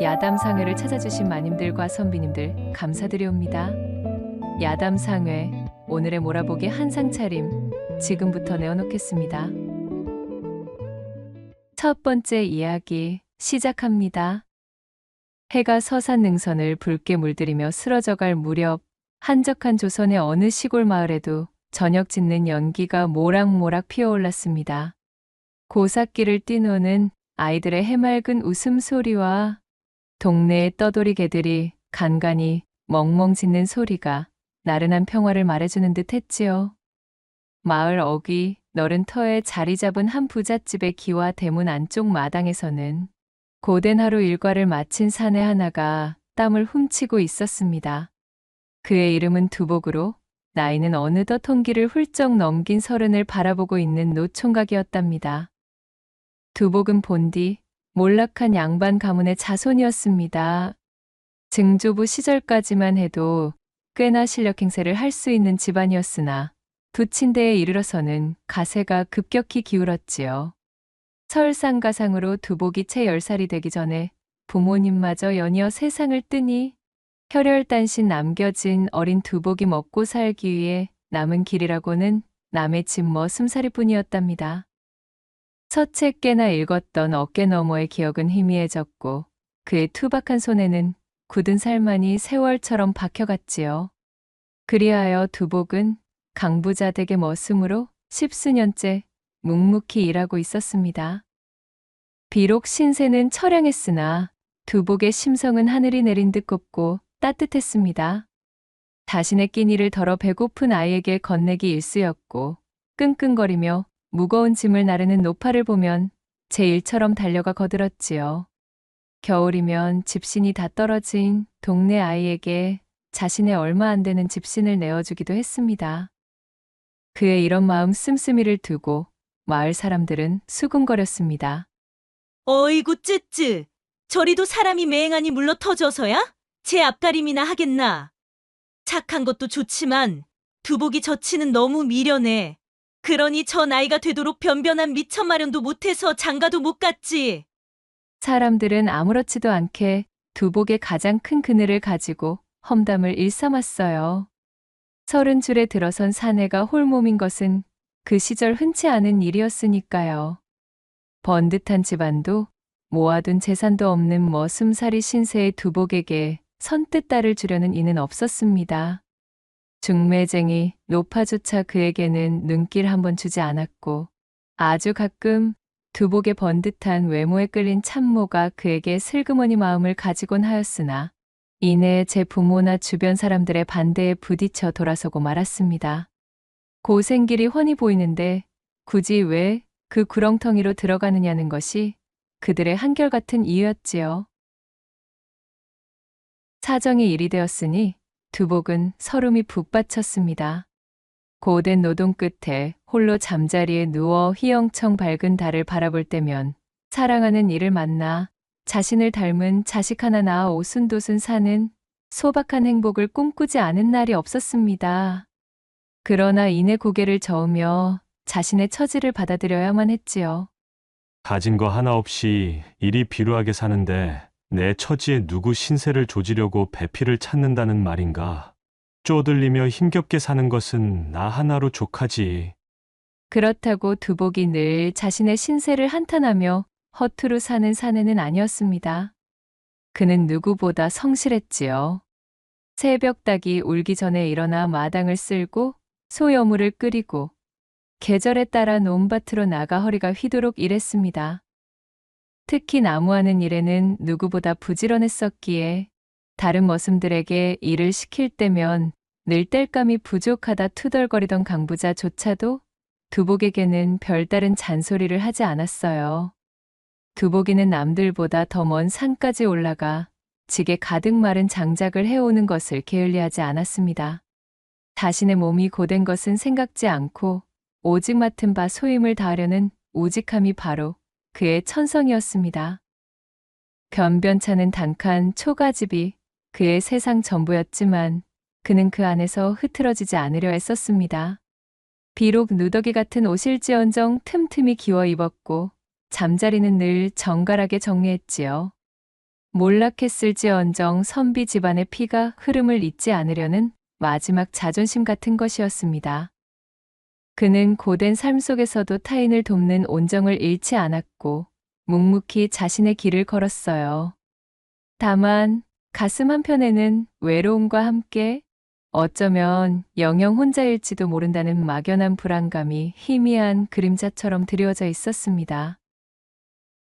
야담상회를 찾아주신 마님들과 선비님들 감사드리옵니다. 야담상회, 오늘의 몰아보기 한상 차림 지금부터 내어놓겠습니다. 첫 번째 이야기 시작합니다. 해가 서산능선을 붉게 물들이며 쓰러져갈 무렵 한적한 조선의 어느 시골 마을에도 저녁 짓는 연기가 모락모락 피어올랐습니다. 고삿길을 뛰노는 아이들의 해맑은 웃음소리와 동네의 떠돌이 개들이 간간히 멍멍 짖는 소리가 나른한 평화를 말해주는 듯 했지요. 마을 어귀 너른 터에 자리 잡은 한 부잣집의 기와 대문 안쪽 마당에서는 고된 하루 일과를 마친 사내 하나가 땀을 훔치고 있었습니다. 그의 이름은 두복으로 나이는 어느덧 통기를 훌쩍 넘긴 30을 바라보고 있는 노총각이었답니다. 두복은 본디 몰락한 양반 가문의 자손이었습니다. 증조부 시절까지만 해도 꽤나 실력 행세를 할 수 있는 집안이었으나 부친대에 이르러서는 가세가 급격히 기울었지요. 설상가상으로 두복이 채 10살이 되기 전에 부모님마저 연이어 세상을 뜨니 혈혈단신 남겨진 어린 두복이 먹고 살기 위해 남은 길이라고는 남의 집 머슴살이뿐이었답니다. 서책 꽤나 읽었던 어깨 너머의 기억은 희미해졌고 그의 투박한 손에는 굳은 살만이 세월처럼 박혀갔지요. 그리하여 두복은 강부자댁의 머슴으로 10수년째 묵묵히 일하고 있었습니다. 비록 신세는 처량했으나 두복의 심성은 하늘이 내린 듯 곱고 따뜻했습니다. 자신의 끼니를 덜어 배고픈 아이에게 건네기 일쑤였고 끙끙거리며 무거운 짐을 나르는 노파를 보면 제 일처럼 달려가 거들었지요. 겨울이면 집신이 다 떨어진 동네 아이에게 자신의 얼마 안 되는 집신을 내어주기도 했습니다. 그의 이런 마음 씀씀이를 두고 마을 사람들은 수군거렸습니다. 어이구 쯔쯔, 저리도 사람이 맹하니 물러 터져서야? 제 앞가림이나 하겠나? 착한 것도 좋지만 두복이 저치는 너무 미련해. 그러니 저 나이가 되도록 변변한 미천 마련도 못해서 장가도 못 갔지. 사람들은 아무렇지도 않게 두복의 가장 큰 그늘을 가지고 험담을 일삼았어요. 30줄에 들어선 사내가 홀몸인 것은 그 시절 흔치 않은 일이었으니까요. 번듯한 집안도 모아둔 재산도 없는 머슴살이 신세의 두복에게 선뜻 딸을 주려는 이는 없었습니다. 중매쟁이 노파조차 그에게는 눈길 한번 주지 않았고 아주 가끔 두복의 번듯한 외모에 끌린 참모가 그에게 슬그머니 마음을 가지곤 하였으나 이내 제 부모나 주변 사람들의 반대에 부딪혀 돌아서고 말았습니다. 고생길이 훤히 보이는데 굳이 왜 그 구렁텅이로 들어가느냐는 것이 그들의 한결같은 이유였지요. 사정이 이리 되었으니 두복은 서름이 북받쳤습니다. 고된 노동 끝에 홀로 잠자리에 누워 휘영청 밝은 달을 바라볼 때면 사랑하는 이를 만나 자신을 닮은 자식 하나 낳아 오순도순 사는 소박한 행복을 꿈꾸지 않은 날이 없었습니다. 그러나 이내 고개를 저으며 자신의 처지를 받아들여야만 했지요. 가진 거 하나 없이 이리 비루하게 사는데 내 처지에 누구 신세를 조지려고 배필을 찾는다는 말인가. 쪼들리며 힘겹게 사는 것은 나 하나로 족하지. 그렇다고 두복이 늘 자신의 신세를 한탄하며 허투루 사는 사내는 아니었습니다. 그는 누구보다 성실했지요. 새벽닭이 울기 전에 일어나 마당을 쓸고 소여물을 끓이고 계절에 따라 논밭으로 나가 허리가 휘도록 일했습니다. 특히 나무하는 일에는 누구보다 부지런했었기에 다른 머슴들에게 일을 시킬 때면 늘 땔감이 부족하다 투덜거리던 강부자조차도 두복에게는 별다른 잔소리를 하지 않았어요. 두복이는 남들보다 더 먼 산까지 올라가 지게 가득 마른 장작을 해오는 것을 게을리하지 않았습니다. 자신의 몸이 고된 것은 생각지 않고 오직 맡은 바 소임을 다하려는 우직함이 바로 그의 천성이었습니다. 변변찮은 단칸 초가집이 그의 세상 전부였지만 그는 그 안에서 흐트러지지 않으려 애썼습니다. 비록 누더기 같은 옷일지언정 틈틈이 기워 입었고 잠자리는 늘 정갈하게 정리했지요. 몰락했을지언정 선비 집안의 피가 흐름을 잇지 않으려는 마지막 자존심 같은 것이었습니다. 그는 고된 삶 속에서도 타인을 돕는 온정을 잃지 않았고 묵묵히 자신의 길을 걸었어요. 다만 가슴 한편에는 외로움과 함께 어쩌면 영영 혼자일지도 모른다는 막연한 불안감이 희미한 그림자처럼 드리워져 있었습니다.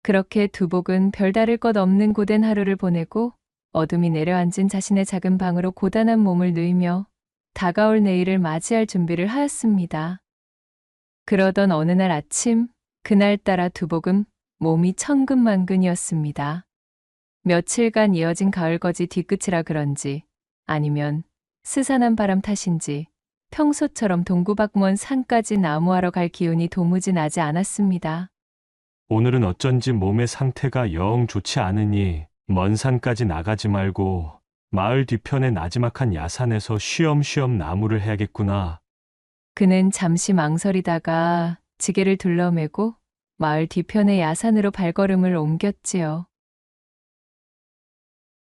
그렇게 두복은 별다를 것 없는 고된 하루를 보내고 어둠이 내려앉은 자신의 작은 방으로 고단한 몸을 누이며 다가올 내일을 맞이할 준비를 하였습니다. 그러던 어느 날 아침, 그날따라 두복은 몸이 천근만근이었습니다. 며칠간 이어진 가을거지 뒤끝이라 그런지 아니면 스산한 바람 탓인지 평소처럼 동구박무원 산까지 나무하러 갈 기운이 도무지 나지 않았습니다. 오늘은 어쩐지 몸의 상태가 영 좋지 않으니 먼 산까지 나가지 말고 마을 뒤편의 나지막한 야산에서 쉬엄쉬엄 나무를 해야겠구나. 그는 잠시 망설이다가 지게를 둘러매고 마을 뒤편의 야산으로 발걸음을 옮겼지요.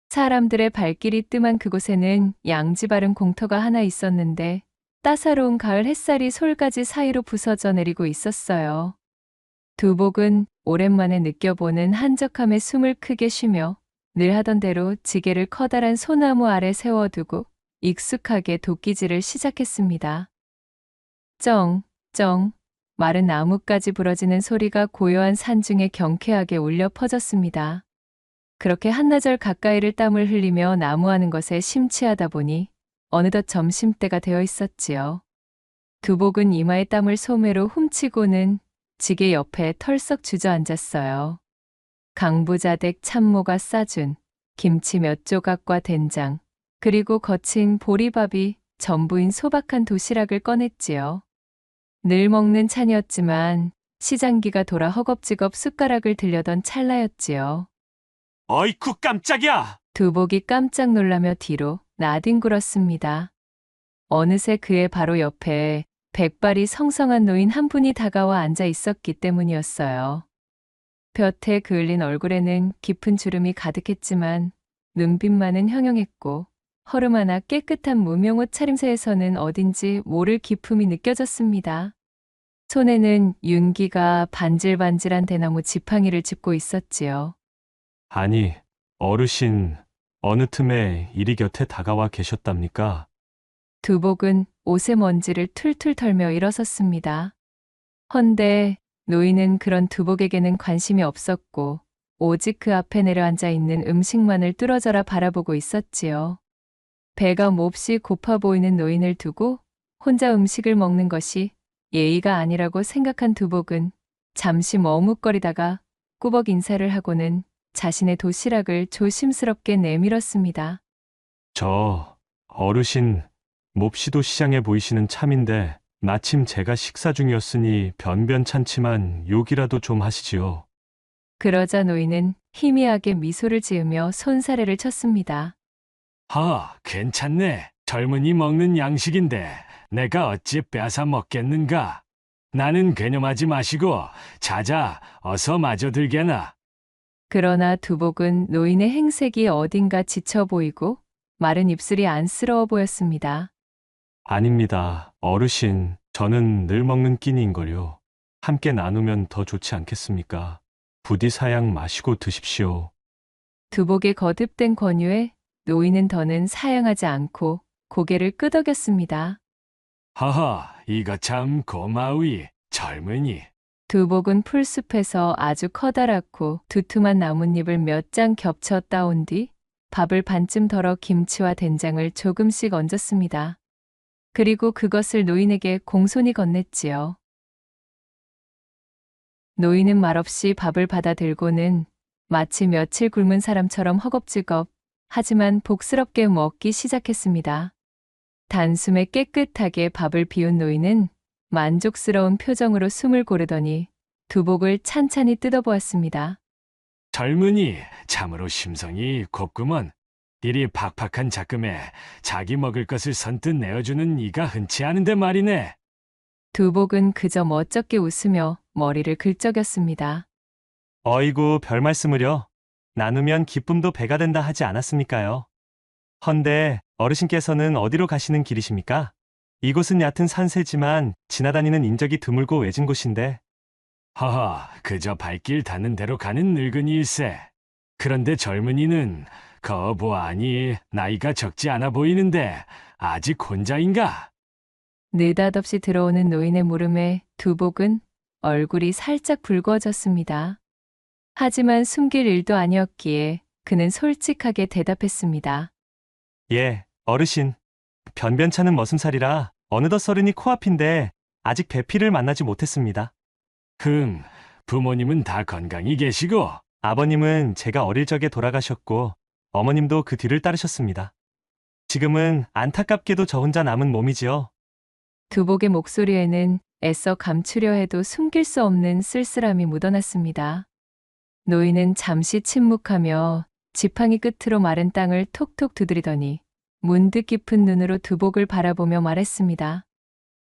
사람들의 발길이 뜸한 그곳에는 양지 바른 공터가 하나 있었는데 따사로운 가을 햇살이 솔가지 사이로 부서져 내리고 있었어요. 두복은 오랜만에 느껴보는 한적함에 숨을 크게 쉬며 늘 하던 대로 지게를 커다란 소나무 아래 세워두고 익숙하게 도끼질을 시작했습니다. 쩡, 쩡, 마른 나뭇가지 부러지는 소리가 고요한 산중에 경쾌하게 울려 퍼졌습니다. 그렇게 한나절 가까이를 땀을 흘리며 나무하는 것에 심취하다 보니 어느덧 점심때가 되어 있었지요. 두복은 이마에 땀을 소매로 훔치고는 지게 옆에 털썩 주저앉았어요. 강부자댁 참모가 싸준 김치 몇 조각과 된장, 그리고 거친 보리밥이 전부인 소박한 도시락을 꺼냈지요. 늘 먹는 찬이었지만 시장기가 돌아 허겁지겁 숟가락을 들려던 찰나였지요. 어이쿠 깜짝이야! 두복이 깜짝 놀라며 뒤로 나뒹굴었습니다. 어느새 그의 바로 옆에 백발이 성성한 노인 한 분이 다가와 앉아 있었기 때문이었어요. 볕에 그을린 얼굴에는 깊은 주름이 가득했지만 눈빛만은 형용했고 허름 하나 깨끗한 무명옷 차림새에서는 어딘지 모를 기품이 느껴졌습니다. 손에는 윤기가 반질반질한 대나무 지팡이를 짚고 있었지요. 아니, 어르신, 어느 틈에 이리 곁에 다가와 계셨답니까? 두복은 옷의 먼지를 툴툴 털며 일어섰습니다. 헌데 노인은 그런 두복에게는 관심이 없었고 오직 그 앞에 내려앉아 있는 음식만을 뚫어져라 바라보고 있었지요. 배가 몹시 고파 보이는 노인을 두고 혼자 음식을 먹는 것이 예의가 아니라고 생각한 두복은 잠시 머뭇거리다가 꾸벅 인사를 하고는 자신의 도시락을 조심스럽게 내밀었습니다. 저, 어르신, 몹시도 시장해 보이시는 참인데 마침 제가 식사 중이었으니 변변찮지만 욕이라도 좀 하시지요. 그러자 노인은 희미하게 미소를 지으며 손사래를 쳤습니다. 괜찮네. 젊은이 먹는 양식인데 내가 어찌 빼앗아 먹겠는가? 나는 괴념하지 마시고 자자 어서 마저 들게나. 그러나 두복은 노인의 행색이 어딘가 지쳐 보이고 마른 입술이 안쓰러워 보였습니다. 아닙니다, 어르신. 저는 늘 먹는 끼니인걸요. 함께 나누면 더 좋지 않겠습니까? 부디 사양 마시고 드십시오. 두복의 거듭된 권유에 노인은 더는 사양하지 않고 고개를 끄덕였습니다. 이거 참 고마우이 젊은이. 두복은 풀숲에서 아주 커다랗고 두툼한 나뭇잎을 몇 장 겹쳐 따온 뒤 밥을 반쯤 덜어 김치와 된장을 조금씩 얹었습니다. 그리고 그것을 노인에게 공손히 건넸지요. 노인은 말없이 밥을 받아 들고는 마치 며칠 굶은 사람처럼 허겁지겁 하지만 복스럽게 먹기 시작했습니다. 단숨에 깨끗하게 밥을 비운 노인은 만족스러운 표정으로 숨을 고르더니 두복을 찬찬히 뜯어보았습니다. 젊은이 참으로 심성이 곱구먼. 이리 팍팍한 작금에 자기 먹을 것을 선뜻 내어주는 이가 흔치 않은데 말이네. 두복은 그저 멋쩍게 웃으며 머리를 긁적였습니다. 어이구, 별 말씀을요. 나누면 기쁨도 배가 된다 하지 않았습니까요? 헌데 어르신께서는 어디로 가시는 길이십니까? 이곳은 얕은 산세지만 지나다니는 인적이 드물고 외진 곳인데 허허, 그저 발길 닿는 대로 가는 늙은이일세. 그런데 젊은이는 거보아니 나이가 적지 않아 보이는데 아직 혼자인가? 느닷없이 들어오는 노인의 물음에 두복은 얼굴이 살짝 붉어졌습니다. 하지만 숨길 일도 아니었기에 그는 솔직하게 대답했습니다. 예, 어르신. 변변찮은 머슴살이라 어느덧 서른이 코앞인데 아직 배필을 만나지 못했습니다. 부모님은 다 건강히 계시고 아버님은 제가 어릴 적에 돌아가셨고 어머님도 그 뒤를 따르셨습니다. 지금은 안타깝게도 저 혼자 남은 몸이지요. 두복의 목소리에는 애써 감추려 해도 숨길 수 없는 쓸쓸함이 묻어났습니다. 노인은 잠시 침묵하며 지팡이 끝으로 마른 땅을 톡톡 두드리더니 문득 깊은 눈으로 두복을 바라보며 말했습니다.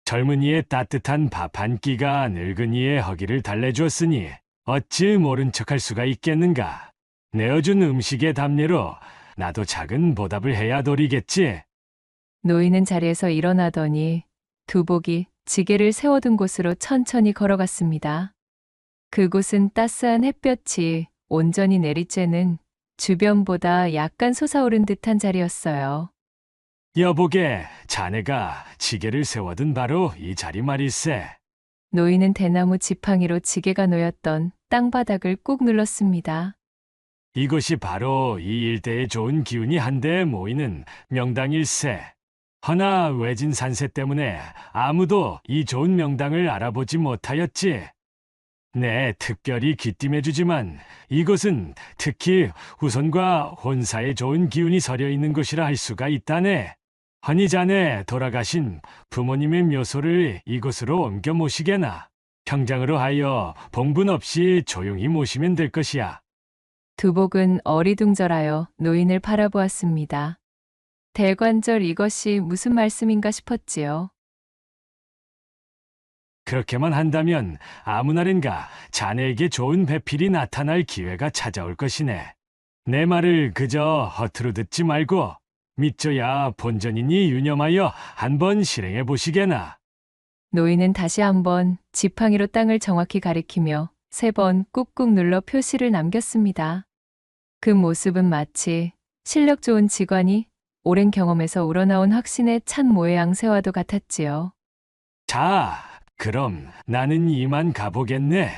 젊은이의 따뜻한 밥 한 끼가 늙은이의 허기를 달래주었으니 어찌 모른 척할 수가 있겠는가. 내어준 음식의 답례로 나도 작은 보답을 해야 도리겠지. 노인은 자리에서 일어나더니 두복이 지게를 세워둔 곳으로 천천히 걸어갔습니다. 그곳은 따스한 햇볕이 온전히 내리쬐는 주변보다 약간 솟아오른 듯한 자리였어요. 여보게, 자네가 지게를 세워둔 바로 이 자리 말일세. 노인은 대나무 지팡이로 지게가 놓였던 땅바닥을 꾹 눌렀습니다. 이곳이 바로 이 일대에 좋은 기운이 한데 모이는 명당일세. 허나 외진 산세 때문에 아무도 이 좋은 명당을 알아보지 못하였지. 네, 특별히 귀띔해주지만 이곳은 특히 후손과 혼사에 좋은 기운이 서려 있는 곳이라 할 수가 있다네. 허니 자네 돌아가신 부모님의 묘소를 이곳으로 옮겨 모시게나. 평장으로 하여 봉분 없이 조용히 모시면 될 것이야. 두복은 어리둥절하여 노인을 바라보았습니다. 대관절 이것이 무슨 말씀인가 싶었지요. 그렇게만 한다면 아무날인가 자네에게 좋은 배필이 나타날 기회가 찾아올 것이네. 내 말을 그저 허투루 듣지 말고 믿져야 본전이니 유념하여 한번 실행해 보시게나. 노인은 다시 한번 지팡이로 땅을 정확히 가리키며 3번 꾹꾹 눌러 표시를 남겼습니다. 그 모습은 마치 실력 좋은 직원이 오랜 경험에서 우러나온 확신에 찬 모해양새와도 같았지요. 자, 그럼 나는 이만 가보겠네.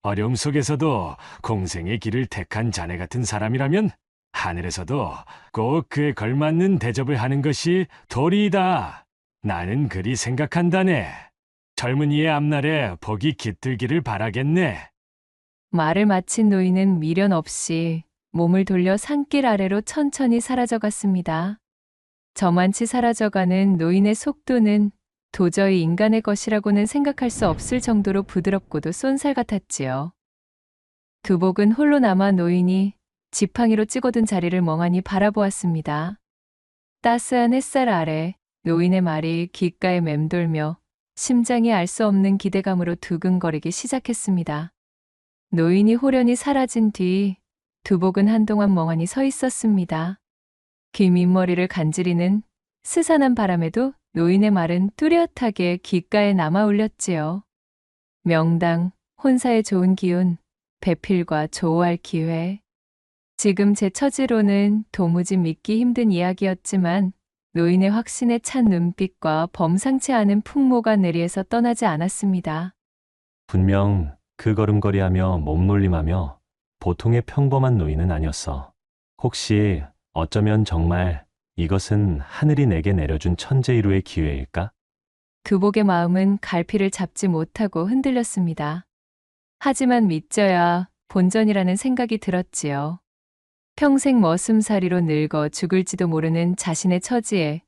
어려움 속에서도 공생의 길을 택한 자네 같은 사람이라면 하늘에서도 꼭 그에 걸맞는 대접을 하는 것이 도리이다. 나는 그리 생각한다네. 젊은이의 앞날에 복이 깃들기를 바라겠네. 말을 마친 노인은 미련 없이 몸을 돌려 산길 아래로 천천히 사라져갔습니다. 저만치 사라져가는 노인의 속도는 도저히 인간의 것이라고는 생각할 수 없을 정도로 부드럽고도 쏜살 같았지요. 두복은 홀로 남아 노인이 지팡이로 찍어둔 자리를 멍하니 바라보았습니다. 따스한 햇살 아래 노인의 말이 귓가에 맴돌며 심장이 알 수 없는 기대감으로 두근거리기 시작했습니다. 노인이 호련히 사라진 뒤 두복은 한동안 멍하니 서 있었습니다. 귀 밑머리를 간지리는 스산한 바람에도 노인의 말은 뚜렷하게 귓가에 남아 울렸지요. 명당, 혼사의 좋은 기운, 배필과 조우할 기회. 지금 제 처지로는 도무지 믿기 힘든 이야기였지만 노인의 확신에 찬 눈빛과 범상치 않은 풍모가 내리에서 떠나지 않았습니다. 분명 그 걸음걸이하며 몸놀림하며 보통의 평범한 노인은 아니었어. 혹시 어쩌면 정말 이것은 하늘이 내게 내려준 천재이루의 기회일까? 두복의 마음은 갈피를 잡지 못하고 흔들렸습니다. 하지만 믿져야 본전이라는 생각이 들었지요. 평생 머슴살이로 늙어 죽을지도 모르는 자신의 처지에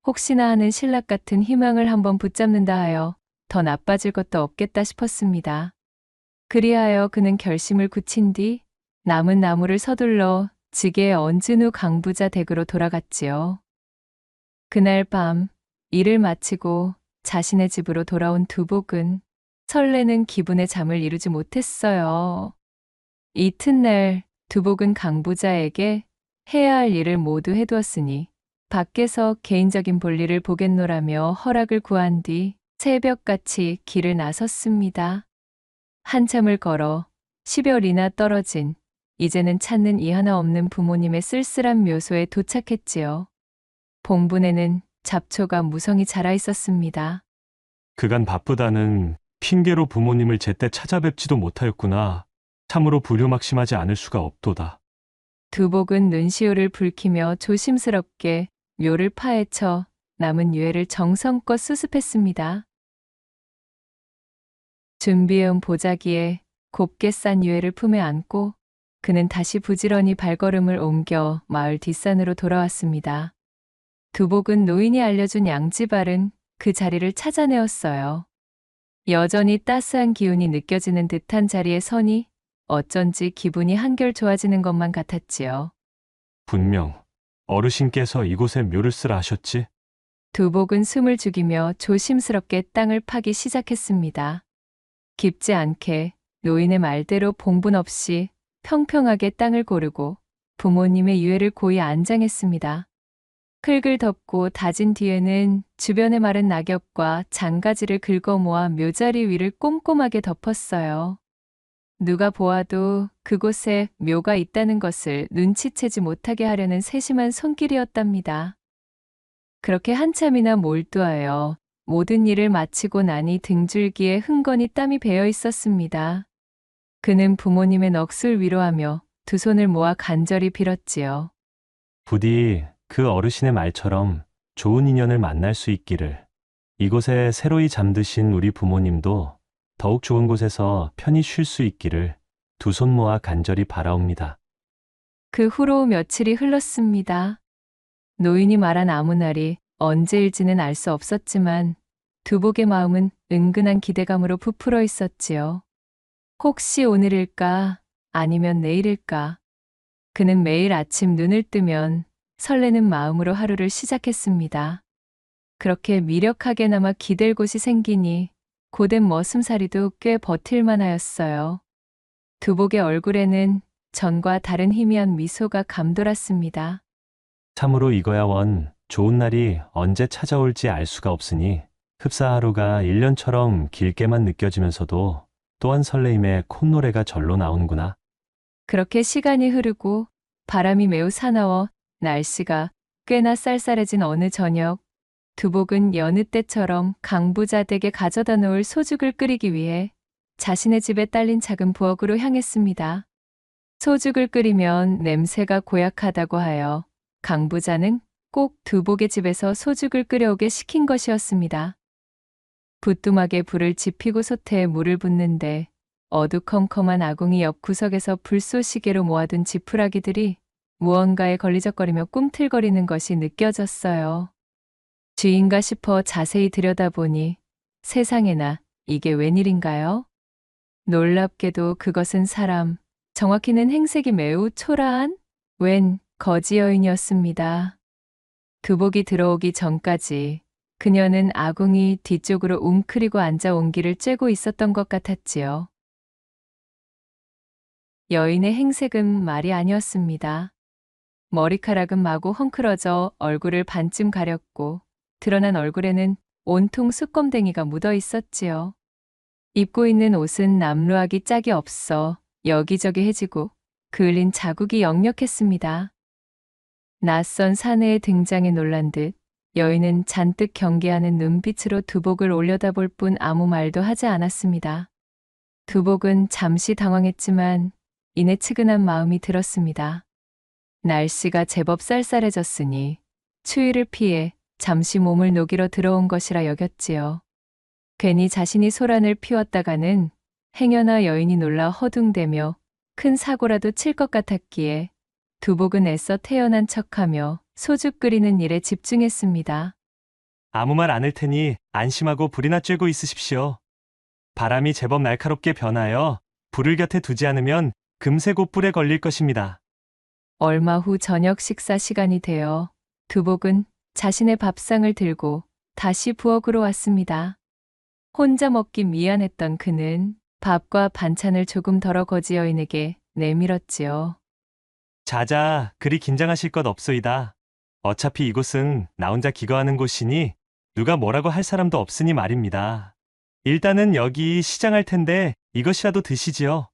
혹시나 하는 신락 같은 희망을 한번 붙잡는다 하여 더 나빠질 것도 없겠다 싶었습니다. 그리하여 그는 결심을 굳힌 뒤 남은 나무를 서둘러 지게에 얹은 후 강부자 댁으로 돌아갔지요. 그날 밤 일을 마치고 자신의 집으로 돌아온 두복은 설레는 기분에 잠을 이루지 못했어요. 이튿날 두복은 강부자에게 해야 할 일을 모두 해두었으니 밖에서 개인적인 볼일을 보겠노라며 허락을 구한 뒤 새벽같이 길을 나섰습니다. 한참을 걸어 10여리나 떨어진 이제는 찾는 이 하나 없는 부모님의 쓸쓸한 묘소에 도착했지요. 봉분에는 잡초가 무성히 자라 있었습니다. 그간 바쁘다는 핑계로 부모님을 제때 찾아뵙지도 못하였구나. 참으로 불효막심하지 않을 수가 없도다. 두복은 눈시울을 붉히며 조심스럽게 묘를 파헤쳐 남은 유해를 정성껏 수습했습니다. 준비해온 보자기에 곱게 싼 유해를 품에 안고 그는 다시 부지런히 발걸음을 옮겨 마을 뒷산으로 돌아왔습니다. 두복은 노인이 알려준 양지발은 그 자리를 찾아내었어요. 여전히 따스한 기운이 느껴지는 듯한 자리에 서니 어쩐지 기분이 한결 좋아지는 것만 같았지요. 분명 어르신께서 이곳에 묘를 쓰라 하셨지? 두복은 숨을 죽이며 조심스럽게 땅을 파기 시작했습니다. 깊지 않게 노인의 말대로 봉분 없이 평평하게 땅을 고르고 부모님의 유해를 고이 안장했습니다. 흙을 덮고 다진 뒤에는 주변의 마른 낙엽과 장가지를 긁어 모아 묘자리 위를 꼼꼼하게 덮었어요. 누가 보아도 그곳에 묘가 있다는 것을 눈치채지 못하게 하려는 세심한 손길이었답니다. 그렇게 한참이나 몰두하여 모든 일을 마치고 나니 등줄기에 흥건히 땀이 배어 있었습니다. 그는 부모님의 넋을 위로하며 두 손을 모아 간절히 빌었지요. 부디 그 어르신의 말처럼 좋은 인연을 만날 수 있기를. 이곳에 새로이 잠드신 우리 부모님도 더욱 좋은 곳에서 편히 쉴 수 있기를 두 손 모아 간절히 바라옵니다. 그 후로 며칠이 흘렀습니다. 노인이 말한 아무 날이 언제일지는 알 수 없었지만 두복의 마음은 은근한 기대감으로 부풀어 있었지요. 혹시 오늘일까 아니면 내일일까. 그는 매일 아침 눈을 뜨면 설레는 마음으로 하루를 시작했습니다. 그렇게 미력하게나마 기댈 곳이 생기니 고된 머슴살이도 꽤 버틸만 하였어요. 두복의 얼굴에는 전과 다른 희미한 미소가 감돌았습니다. 참으로 이거야 원 좋은 날이 언제 찾아올지 알 수가 없으니 흡사 하루가 1년처럼 길게만 느껴지면서도 또한 설레임에 콧노래가 절로 나오는구나. 그렇게 시간이 흐르고 바람이 매우 사나워 날씨가 꽤나 쌀쌀해진 어느 저녁, 두복은 여느 때처럼 강부자 댁에 가져다 놓을 소죽을 끓이기 위해 자신의 집에 딸린 작은 부엌으로 향했습니다. 소죽을 끓이면 냄새가 고약하다고 하여 강부자는 꼭 두복의 집에서 소죽을 끓여오게 시킨 것이었습니다. 부뚜막에 불을 지피고 솥에 물을 붓는데 어두컴컴한 아궁이 옆 구석에서 불쏘시개로 모아둔 지푸라기들이 무언가에 걸리적거리며 꿈틀거리는 것이 느껴졌어요. 쥐인가 싶어 자세히 들여다보니 세상에나 이게 웬일인가요? 놀랍게도 그것은 사람, 정확히는 행색이 매우 초라한 웬 거지 여인이었습니다. 두복이 들어오기 전까지 그녀는 아궁이 뒤쪽으로 웅크리고 앉아 온기를 쬐고 있었던 것 같았지요. 여인의 행색은 말이 아니었습니다. 머리카락은 마구 헝클어져 얼굴을 반쯤 가렸고 드러난 얼굴에는 온통 수검댕이가 묻어 있었지요. 입고 있는 옷은 남루하기 짝이 없어 여기저기 해지고 그을린 자국이 역력했습니다. 낯선 사내의 등장에 놀란 듯 여인은 잔뜩 경계하는 눈빛으로 두복을 올려다볼 뿐 아무 말도 하지 않았습니다. 두복은 잠시 당황했지만 이내 측은한 마음이 들었습니다. 날씨가 제법 쌀쌀해졌으니 추위를 피해 잠시 몸을 녹이러 들어온 것이라 여겼지요. 괜히 자신이 소란을 피웠다가는 행여나 여인이 놀라 허둥대며 큰 사고라도 칠 것 같았기에 두복은 애써 태연한 척하며 소주 끓이는 일에 집중했습니다. 아무 말 않을 테니 안심하고 불이나 쬐고 있으십시오. 바람이 제법 날카롭게 변하여 불을 곁에 두지 않으면 금세 곧 불에 걸릴 것입니다. 얼마 후 저녁 식사 시간이 되어 두복은 자신의 밥상을 들고 다시 부엌으로 왔습니다. 혼자 먹기 미안했던 그는 밥과 반찬을 조금 덜어 거지 여인에게 내밀었지요. 자자, 그리 긴장하실 것 없소이다. 어차피 이곳은 나 혼자 기거하는 곳이니 누가 뭐라고 할 사람도 없으니 말입니다. 일단은 여기 시장할 텐데 이것이라도 드시지요.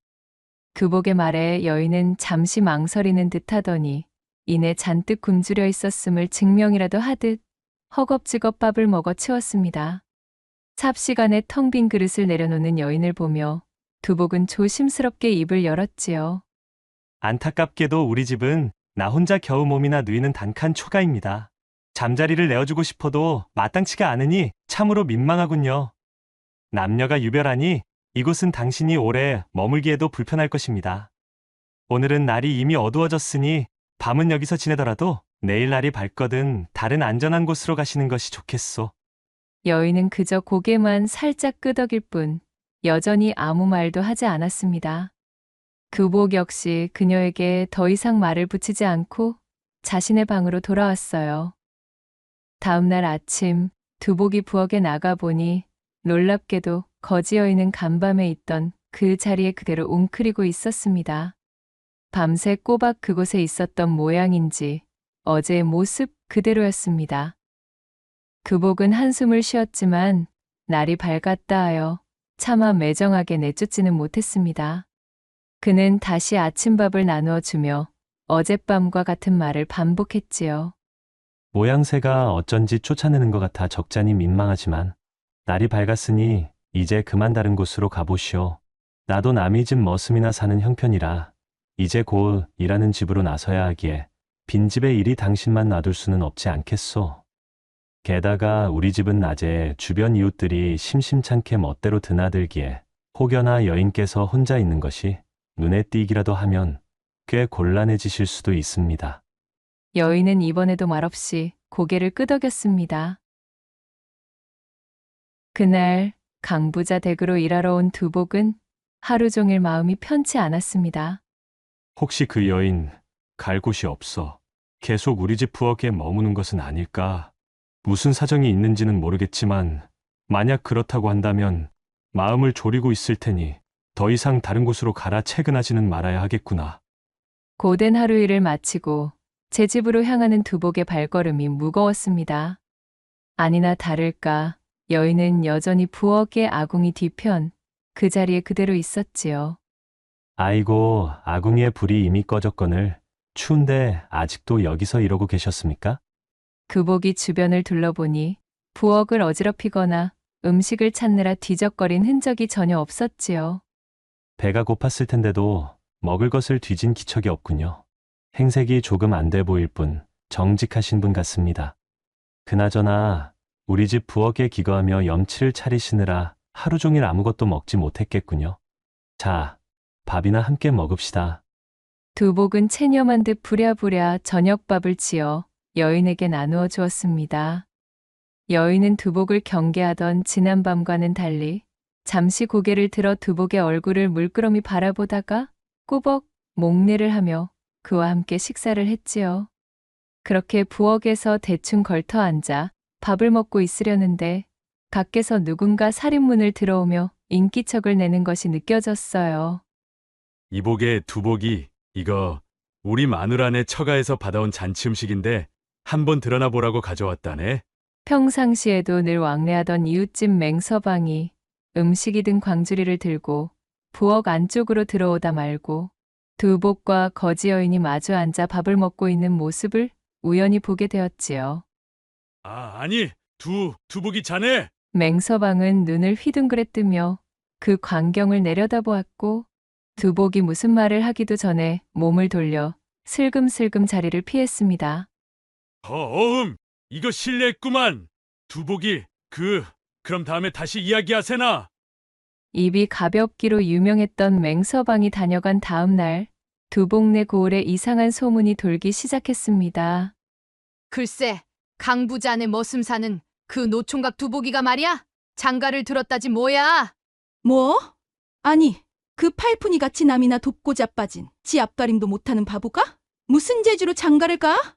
규복의 말에 여인은 잠시 망설이는 듯 하더니 이내 잔뜩 굶주려 있었음을 증명이라도 하듯 허겁지겁 밥을 먹어 치웠습니다. 삽시간에 텅 빈 그릇을 내려놓는 여인을 보며 두복은 조심스럽게 입을 열었지요. 안타깝게도 우리 집은 나 혼자 겨우 몸이나 누이는 단칸 초가입니다. 잠자리를 내어주고 싶어도 마땅치가 않으니 참으로 민망하군요. 남녀가 유별하니 이곳은 당신이 오래 머물기에도 불편할 것입니다. 오늘은 날이 이미 어두워졌으니 밤은 여기서 지내더라도 내일 날이 밝거든 다른 안전한 곳으로 가시는 것이 좋겠소. 여인은 그저 고개만 살짝 끄덕일 뿐 여전히 아무 말도 하지 않았습니다. 규복 역시 그녀에게 더 이상 말을 붙이지 않고 자신의 방으로 돌아왔어요. 다음 날 아침 두복이 부엌에 나가보니 놀랍게도 거지 여인은 간밤에 있던 그 자리에 그대로 웅크리고 있었습니다. 밤새 꼬박 그곳에 있었던 모양인지 어제의 모습 그대로였습니다. 규복은 한숨을 쉬었지만 날이 밝았다 하여 차마 매정하게 내쫓지는 못했습니다. 그는 다시 아침밥을 나누어 주며 어젯밤과 같은 말을 반복했지요. 모양새가 어쩐지 쫓아내는 것 같아 적잖이 민망하지만 날이 밝았으니 이제 그만 다른 곳으로 가보시오. 나도 남의 집 머슴이나 사는 형편이라 이제 곧 일하는 집으로 나서야 하기에 빈집에 일이 당신만 놔둘 수는 없지 않겠소. 게다가 우리 집은 낮에 주변 이웃들이 심심찮게 멋대로 드나들기에 혹여나 여인께서 혼자 있는 것이 눈에 띄기라도 하면 꽤 곤란해지실 수도 있습니다. 여인은 이번에도 말없이 고개를 끄덕였습니다. 그날 강부자 댁으로 일하러 온 두복은 하루 종일 마음이 편치 않았습니다. 혹시 그 여인 갈 곳이 없어 계속 우리 집 부엌에 머무는 것은 아닐까? 무슨 사정이 있는지는 모르겠지만 만약 그렇다고 한다면 마음을 졸이고 있을 테니 더 이상 다른 곳으로 가라 채근하지는 말아야 하겠구나. 고된 하루 일을 마치고 제 집으로 향하는 두복의 발걸음이 무거웠습니다. 아니나 다를까 여인은 여전히 부엌의 아궁이 뒤편 그 자리에 그대로 있었지요. 아이고, 아궁이의 불이 이미 꺼졌거늘 추운데 아직도 여기서 이러고 계셨습니까? 규복이 주변을 둘러보니 부엌을 어지럽히거나 음식을 찾느라 뒤적거린 흔적이 전혀 없었지요. 배가 고팠을 텐데도 먹을 것을 뒤진 기척이 없군요. 행색이 조금 안 돼 보일 뿐 정직하신 분 같습니다. 그나저나 우리 집 부엌에 기거하며 염치를 차리시느라 하루 종일 아무것도 먹지 못했겠군요. 자, 밥이나 함께 먹읍시다. 두복은 체념한 듯 부랴부랴 저녁밥을 지어 여인에게 나누어 주었습니다. 여인은 두복을 경계하던 지난밤과는 달리 잠시 고개를 들어 두복의 얼굴을 물끄러미 바라보다가 꾸벅 목례를 하며 그와 함께 식사를 했지요. 그렇게 부엌에서 대충 걸터 앉아 밥을 먹고 있으려는데 밖에서 누군가 살인문을 들어오며 인기척을 내는 것이 느껴졌어요. 이복의 두복이 이거 우리 마누라네 처가에서 받아온 잔치 음식인데 한번 드러나 보라고 가져왔다네. 평상시에도 늘 왕래하던 이웃집 맹서방이 음식이 든 광주리를 들고 부엌 안쪽으로 들어오다 말고 두복과 거지 여인이 마주 앉아 밥을 먹고 있는 모습을 우연히 보게 되었지요. 아니, 두복이 자네. 맹서방은 눈을 휘둥그레 뜨며 그 광경을 내려다보았고 두복이 무슨 말을 하기도 전에 몸을 돌려 슬금슬금 자리를 피했습니다. 이거 실례했구만. 두복이 그럼 다음에 다시 이야기하세나. 입이 가볍기로 유명했던 맹서방이 다녀간 다음 날 두복네 고을에 이상한 소문이 돌기 시작했습니다. 글쎄, 강부자네 머슴사는 그 노총각 두복이가 말이야? 장가를 들었다지 뭐야? 뭐? 아니, 그 팔푼이 같이 남이나 돕고 자빠진 지 앞가림도 못하는 바보가? 무슨 재주로 장가를 가?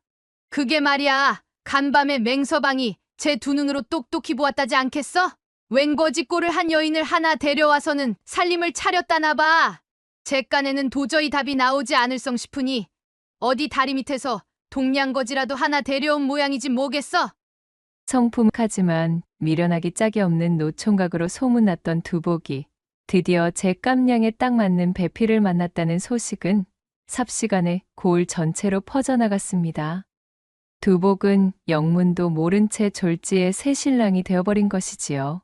그게 말이야, 간밤에 맹서방이 제 두 눈으로 똑똑히 보았다지 않겠어? 웬거지 꼴을 한 여인을 하나 데려와서는 살림을 차렸다나 봐. 제 깐에는 도저히 답이 나오지 않을성 싶으니 어디 다리 밑에서 동냥거지라도 하나 데려온 모양이지 뭐겠어? 성품하지만 미련하기 짝이 없는 노총각으로 소문났던 두복이 드디어 제 깜냥에 딱 맞는 배필을 만났다는 소식은 삽시간에 고을 전체로 퍼져나갔습니다. 두복은 영문도 모른 채 졸지의 새 신랑이 되어버린 것이지요.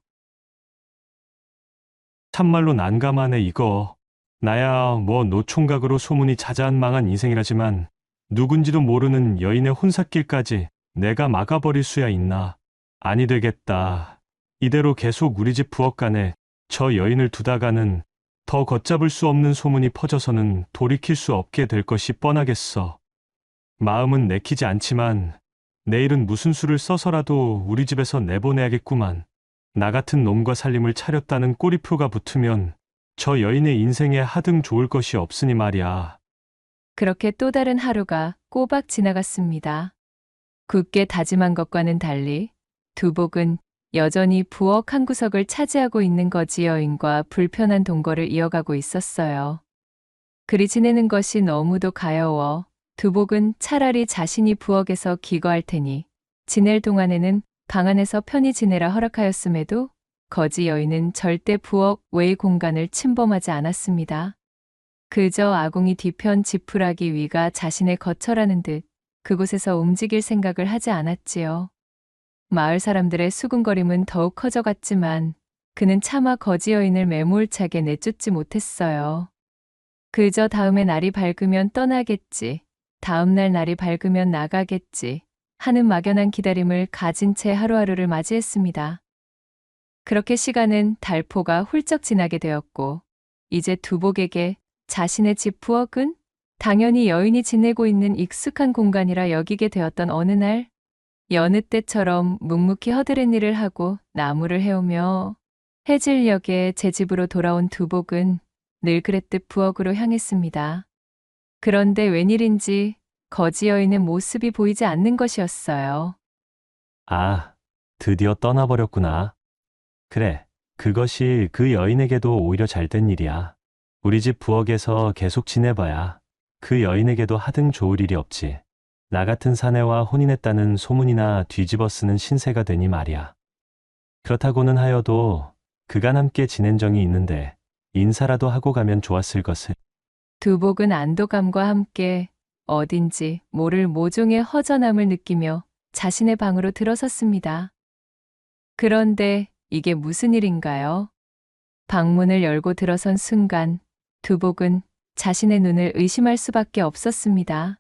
참말로 난감하네 이거. 나야 뭐 노총각으로 소문이 자자한 망한 인생이라지만 누군지도 모르는 여인의 혼삿길까지 내가 막아버릴 수야 있나. 아니 되겠다. 이대로 계속 우리 집 부엌간에 저 여인을 두다가는 더 걷잡을 수 없는 소문이 퍼져서는 돌이킬 수 없게 될 것이 뻔하겠어. 마음은 내키지 않지만 내일은 무슨 수를 써서라도 우리 집에서 내보내야겠구만. 나 같은 놈과 살림을 차렸다는 꼬리표가 붙으면 저 여인의 인생에 하등 좋을 것이 없으니 말이야. 그렇게 또 다른 하루가 꼬박 지나갔습니다. 굳게 다짐한 것과는 달리 두복은 여전히 부엌 한 구석을 차지하고 있는 거지 여인과 불편한 동거를 이어가고 있었어요. 그리 지내는 것이 너무도 가여워 두복은 차라리 자신이 부엌에서 기거할 테니 지낼 동안에는 방 안에서 편히 지내라 허락하였음에도 거지 여인은 절대 부엌 외의 공간을 침범하지 않았습니다. 그저 아궁이 뒤편 지푸라기 위가 자신의 거처라는 듯 그곳에서 움직일 생각을 하지 않았지요. 마을 사람들의 수군거림은 더욱 커져갔지만 그는 차마 거지 여인을 매몰차게 내쫓지 못했어요. 그저 다음에 날이 밝으면 떠나겠지, 다음날 날이 밝으면 나가겠지 하는 막연한 기다림을 가진 채 하루하루를 맞이했습니다. 그렇게 시간은 달포가 훌쩍 지나게 되었고 이제 두복에게 자신의 집 부엌은 당연히 여인이 지내고 있는 익숙한 공간이라 여기게 되었던 어느 날 여느 때처럼 묵묵히 허드렛 일을 하고 나무를 해오며 해질녘에 제 집으로 돌아온 두복은 늘 그랬듯 부엌으로 향했습니다. 그런데 웬일인지 거지 여인의 모습이 보이지 않는 것이었어요. 아, 드디어 떠나버렸구나. 그래, 그것이 그 여인에게도 오히려 잘된 일이야. 우리 집 부엌에서 계속 지내봐야 그 여인에게도 하등 좋을 일이 없지. 나 같은 사내와 혼인했다는 소문이나 뒤집어 쓰는 신세가 되니 말이야. 그렇다고는 하여도 그간 함께 지낸 정이 있는데 인사라도 하고 가면 좋았을 것을. 두복은 안도감과 함께 어딘지 모를 모종의 허전함을 느끼며 자신의 방으로 들어섰습니다. 그런데 이게 무슨 일인가요? 방문을 열고 들어선 순간 두복은 자신의 눈을 의심할 수밖에 없었습니다.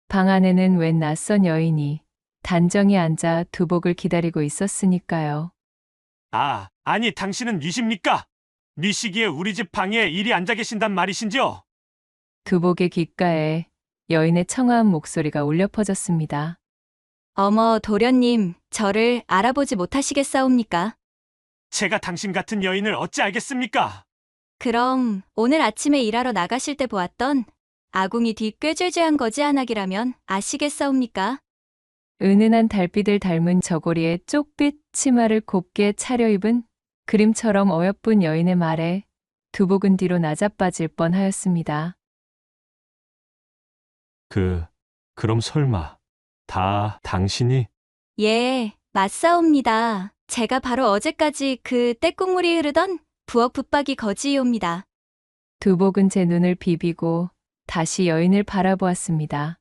방 안에는 웬 낯선 여인이 단정히 앉아 두복을 기다리고 있었으니까요. 아니 당신은 뉘십니까? 뉘시기에 우리 집 방에 이리 앉아 계신단 말이신지요? 두복의 귓가에 여인의 청아한 목소리가 울려 퍼졌습니다. 어머, 도련님, 저를 알아보지 못하시겠사옵니까? 제가 당신 같은 여인을 어찌 알겠습니까? 그럼 오늘 아침에 일하러 나가실 때 보았던 아궁이 뒤 꾀죄죄한 거지 한악이라면 아시겠사옵니까? 은은한 달빛을 닮은 저고리에 쪽빛 치마를 곱게 차려입은 그림처럼 어여쁜 여인의 말에 두복은 뒤로 나자빠질 뻔하였습니다. 그럼 설마 다 당신이? 예, 맞사옵니다. 제가 바로 어제까지 그 떼국물이 흐르던 부엌 붙박이 거지이옵니다. 두복은 제 눈을 비비고 다시 여인을 바라보았습니다.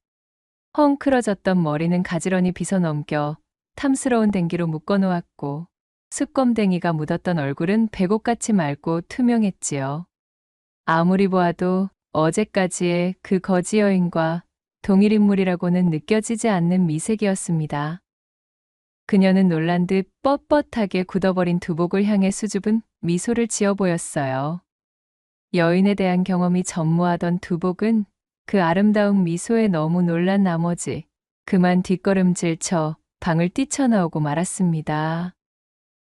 헝클어졌던 머리는 가지런히 빗어넘겨 탐스러운 댕기로 묶어놓았고 숯검댕이가 묻었던 얼굴은 배곡같이 맑고 투명했지요. 아무리 보아도 어제까지의 그 거지 여인과 동일 인물이라고는 느껴지지 않는 미색이었습니다. 그녀는 놀란 듯 뻣뻣하게 굳어버린 두복을 향해 수줍은 미소를 지어 보였어요. 여인에 대한 경험이 전무하던 두복은 그 아름다운 미소에 너무 놀란 나머지 그만 뒷걸음질 쳐 방을 뛰쳐나오고 말았습니다.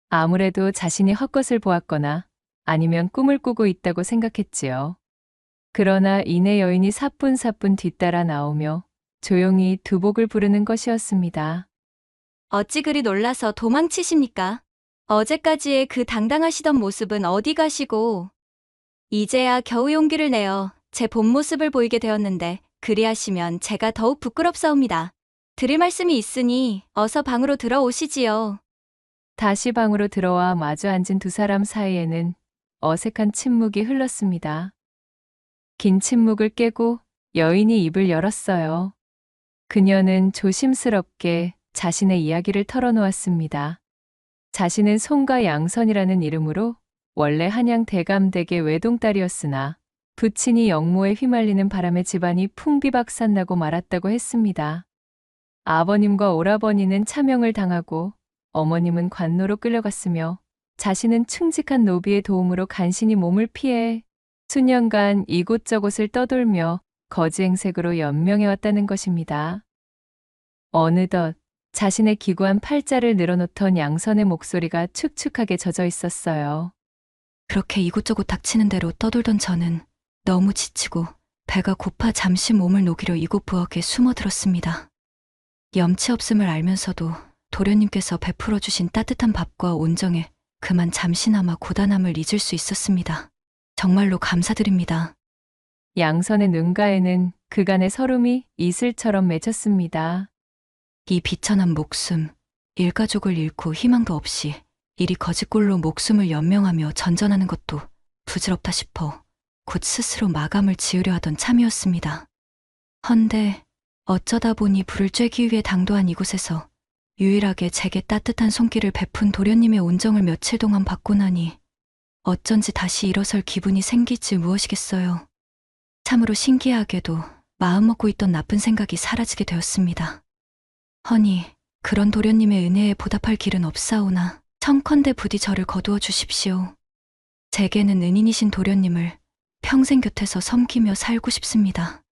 아무래도 자신이 헛것을 보았거나 아니면 꿈을 꾸고 있다고 생각했지요. 그러나 이내 여인이 사뿐사뿐 뒤따라 나오며 조용히 두복을 부르는 것이었습니다. 어찌 그리 놀라서 도망치십니까? 어제까지의 그 당당하시던 모습은 어디 가시고 이제야 겨우 용기를 내어 제 본 모습을 보이게 되었는데 그리하시면 제가 더욱 부끄럽사옵니다. 드릴 말씀이 있으니 어서 방으로 들어오시지요. 다시 방으로 들어와 마주 앉은 두 사람 사이에는 어색한 침묵이 흘렀습니다. 긴 침묵을 깨고 여인이 입을 열었어요. 그녀는 조심스럽게 자신의 이야기를 털어놓았습니다. 자신은 송가 양선이라는 이름으로 원래 한양 대감댁의 외동딸이었으나 부친이 영모에 휘말리는 바람에 집안이 풍비박산나고 말았다고 했습니다. 아버님과 오라버니는 차명을 당하고 어머님은 관노로 끌려갔으며 자신은 충직한 노비의 도움으로 간신히 몸을 피해 수년간 이곳저곳을 떠돌며 거지행색으로 연명해왔다는 것입니다. 어느덧 자신의 기구한 팔자를 늘어놓던 양선의 목소리가 축축하게 젖어 있었어요. 그렇게 이곳저곳 닥치는 대로 떠돌던 저는 너무 지치고 배가 고파 잠시 몸을 녹이려 이곳 부엌에 숨어들었습니다. 염치 없음을 알면서도 도련님께서 베풀어 주신 따뜻한 밥과 온정에 그만 잠시나마 고단함을 잊을 수 있었습니다. 정말로 감사드립니다. 양선의 눈가에는 그간의 서름이 이슬처럼 맺혔습니다. 이 비천한 목숨, 일가족을 잃고 희망도 없이 이리 거짓골로 목숨을 연명하며 전전하는 것도 부질없다 싶어 곧 스스로 마감을 지으려 하던 참이었습니다. 헌데 어쩌다 보니 불을 쬐기 위해 당도한 이곳에서 유일하게 제게 따뜻한 손길을 베푼 도련님의 온정을 며칠 동안 받고 나니 어쩐지 다시 일어설 기분이 생기지 무엇이겠어요. 참으로 신기하게도 마음먹고 있던 나쁜 생각이 사라지게 되었습니다. 허니 그런 도련님의 은혜에 보답할 길은 없사오나 청컨대 부디 저를 거두어 주십시오. 제게는 은인이신 도련님을 평생 곁에서 섬기며 살고 싶습니다.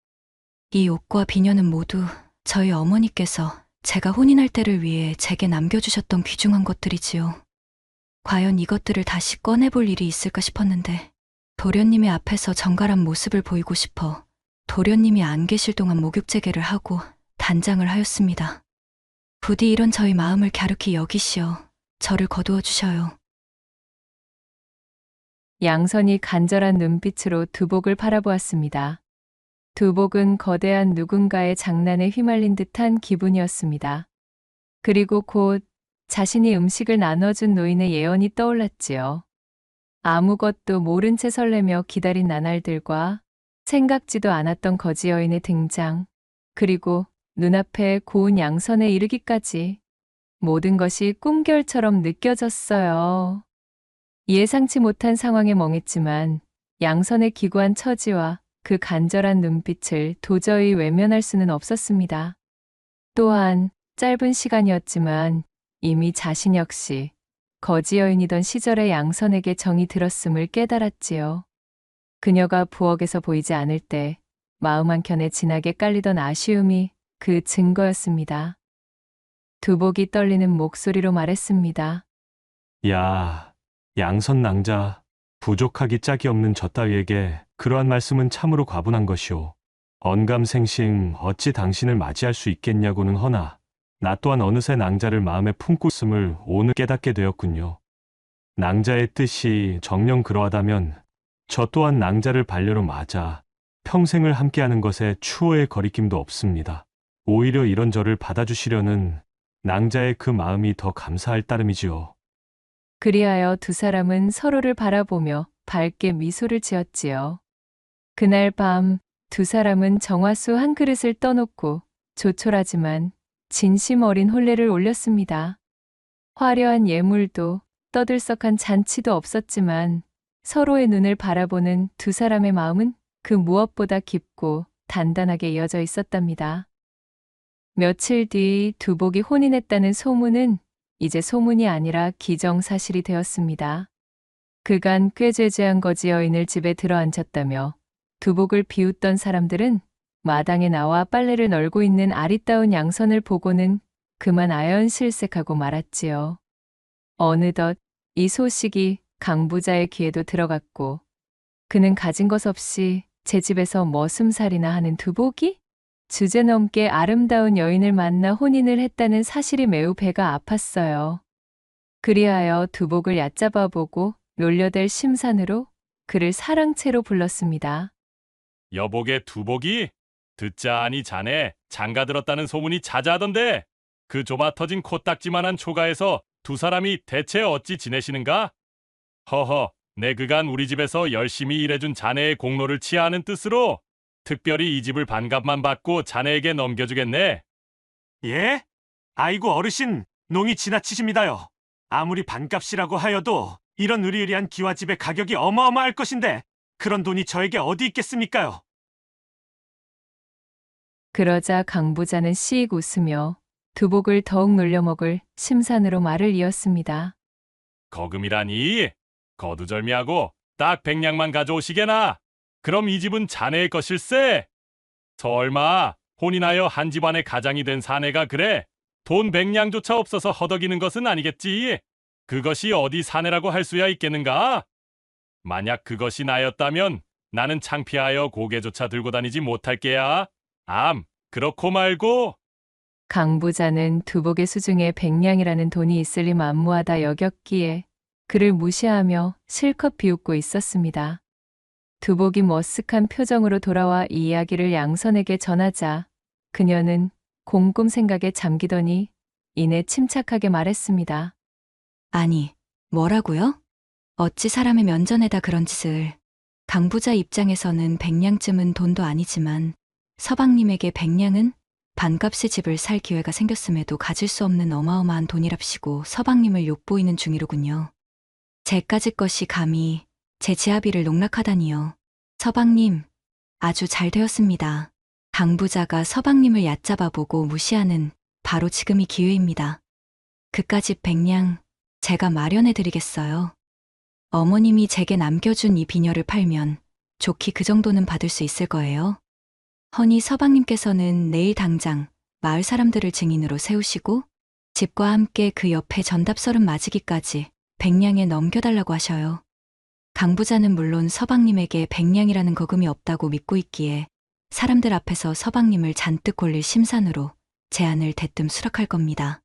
이 옷과 비녀는 모두 저희 어머니께서 제가 혼인할 때를 위해 제게 남겨주셨던 귀중한 것들이지요. 과연 이것들을 다시 꺼내볼 일이 있을까 싶었는데 도련님의 앞에서 정갈한 모습을 보이고 싶어 도련님이 안 계실 동안 목욕제계를 하고 단장을 하였습니다. 부디 이런 저희 마음을 갸륵히 여기시어 저를 거두어 주셔요. 양선이 간절한 눈빛으로 두복을 바라보았습니다. 두복은 거대한 누군가의 장난에 휘말린 듯한 기분이었습니다. 그리고 곧 자신이 음식을 나눠준 노인의 예언이 떠올랐지요. 아무것도 모른 채 설레며 기다린 나날들과 생각지도 않았던 거지 여인의 등장, 그리고 눈앞에 고운 양선에 이르기까지 모든 것이 꿈결처럼 느껴졌어요. 예상치 못한 상황에 멍했지만 양선의 기구한 처지와 그 간절한 눈빛을 도저히 외면할 수는 없었습니다. 또한 짧은 시간이었지만 이미 자신 역시 거지 여인이던 시절의 양선에게 정이 들었음을 깨달았지요. 그녀가 부엌에서 보이지 않을 때 마음 한켠에 진하게 깔리던 아쉬움이 그 증거였습니다. 두복이 떨리는 목소리로 말했습니다. 야, 양선 낭자, 부족하기 짝이 없는 저 따위에게 그러한 말씀은 참으로 과분한 것이오. 언감생심 어찌 당신을 맞이할 수 있겠냐고는 허나 나 또한 어느새 낭자를 마음에 품고 있음을 오늘 깨닫게 되었군요. 낭자의 뜻이 정녕 그러하다면 저 또한 낭자를 반려로 맞아 평생을 함께하는 것에 추호의 거리낌도 없습니다. 오히려 이런 저를 받아주시려는 낭자의 그 마음이 더 감사할 따름이지요. 그리하여 두 사람은 서로를 바라보며 밝게 미소를 지었지요. 그날 밤 두 사람은 정화수 한 그릇을 떠놓고 조촐하지만 진심 어린 혼례를 올렸습니다. 화려한 예물도 떠들썩한 잔치도 없었지만 서로의 눈을 바라보는 두 사람의 마음은 그 무엇보다 깊고 단단하게 이어져 있었답니다. 며칠 뒤 두복이 혼인했다는 소문은 이제 소문이 아니라 기정사실이 되었습니다. 그간 꾀죄죄한 거지 여인을 집에 들어앉혔다며 두복을 비웃던 사람들은 마당에 나와 빨래를 널고 있는 아리따운 양선을 보고는 그만 아연실색하고 말았지요. 어느덧 이 소식이 강부자의 귀에도 들어갔고 그는 가진 것 없이 제 집에서 머슴살이나 하는 두복이 주제넘게 아름다운 여인을 만나 혼인을 했다는 사실이 매우 배가 아팠어요. 그리하여 두복을 얕잡아보고 놀려댈 심산으로 그를 사랑채로 불렀습니다. 여복의 두복이 듣자하니 자네 장가 들었다는 소문이 자자하던데 그 좁아 터진 코딱지만한 초가에서 두 사람이 대체 어찌 지내시는가? 허허, 내 그간 우리 집에서 열심히 일해준 자네의 공로를 치하하는 뜻으로 특별히 이 집을 반값만 받고 자네에게 넘겨주겠네. 예? 아이고 어르신, 농이 지나치십니다요. 아무리 반값이라고 하여도 이런 으리으리한 기와집의 가격이 어마어마할 것인데 그런 돈이 저에게 어디 있겠습니까요? 그러자 강 부자는 씩 웃으며 두복을 더욱 놀려먹을 심산으로 말을 이었습니다. 거금이라니? 거두절미하고 딱 100냥만 가져오시게나. 그럼 이 집은 자네의 것일세. 설마 혼인하여 한 집안의 가장이 된 사내가 그래 돈 100냥조차 없어서 허덕이는 것은 아니겠지? 그것이 어디 사내라고 할 수야 있겠는가? 만약 그것이 나였다면 나는 창피하여 고개조차 들고 다니지 못할 게야. 그렇고 말고. 강 부자는 두복의 수중에 100냥이라는 돈이 있을 리 만무하다 여겼기에 그를 무시하며 실컷 비웃고 있었습니다. 두복이 머쓱한 표정으로 돌아와 이 이야기를 양선에게 전하자 그녀는 곰꿈 생각에 잠기더니 이내 침착하게 말했습니다. 아니, 뭐라고요? 어찌 사람의 면전에다 그런 짓을. 강부자 입장에서는 100냥쯤은 돈도 아니지만 서방님에게 100냥은 반값의 집을 살 기회가 생겼음에도 가질 수 없는 어마어마한 돈이랍시고 서방님을 욕보이는 중이로군요. 제까지 것이 감히 제 지아비를 농락하다니요. 서방님, 아주 잘 되었습니다. 강부자가 서방님을 얕잡아보고 무시하는 바로 지금이 기회입니다. 그까짓 100냥 제가 마련해드리겠어요. 어머님이 제게 남겨준 이 비녀를 팔면 좋게 그 정도는 받을 수 있을 거예요. 허니 서방님께서는 내일 당장 마을 사람들을 증인으로 세우시고 집과 함께 그 옆에 전답서름 맞이기까지 100냥에 넘겨달라고 하셔요. 강부자는 물론 서방님에게 100냥이라는 거금이 없다고 믿고 있기에 사람들 앞에서 서방님을 잔뜩 골릴 심산으로 제안을 대뜸 수락할 겁니다.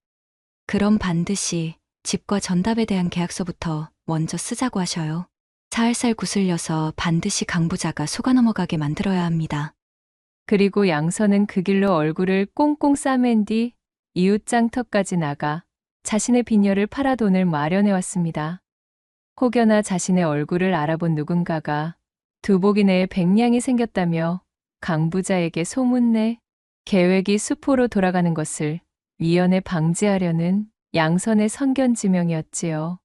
그럼 반드시 집과 전답에 대한 계약서부터 먼저 쓰자고 하셔요. 살살 구슬려서 반드시 강부자가 속아 넘어가게 만들어야 합니다. 그리고 양선은 그 길로 얼굴을 꽁꽁 싸맨 뒤 이웃장터까지 나가 자신의 비녀를 팔아 돈을 마련해 왔습니다. 혹여나 자신의 얼굴을 알아본 누군가가 두복이네에 100냥이 생겼다며 강부자에게 소문내 계획이 수포로 돌아가는 것을 미연에 방지하려는 양선의 선견지명이었지요.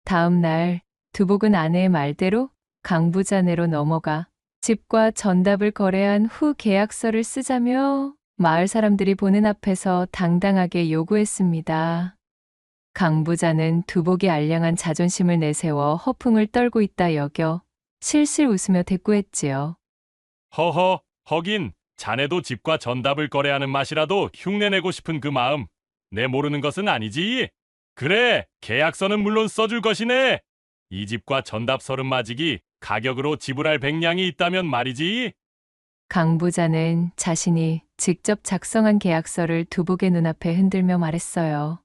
다음 날 두복은 아내의 말대로 강부자네로 넘어가 집과 전답을 거래한 후 계약서를 쓰자며 마을 사람들이 보는 앞에서 당당하게 요구했습니다. 강부자는 두복이 알량한 자존심을 내세워 허풍을 떨고 있다 여겨 실실 웃으며 대꾸했지요. 허허, 허긴 자네도 집과 전답을 거래하는 맛이라도 흉내내고 싶은 그 마음 내 모르는 것은 아니지. 그래, 계약서는 물론 써줄 것이네. 이 집과 전답 서름 맞이기 가격으로 지불할 100냥이 있다면 말이지. 강 부자는 자신이 직접 작성한 계약서를 두복의 눈앞에 흔들며 말했어요.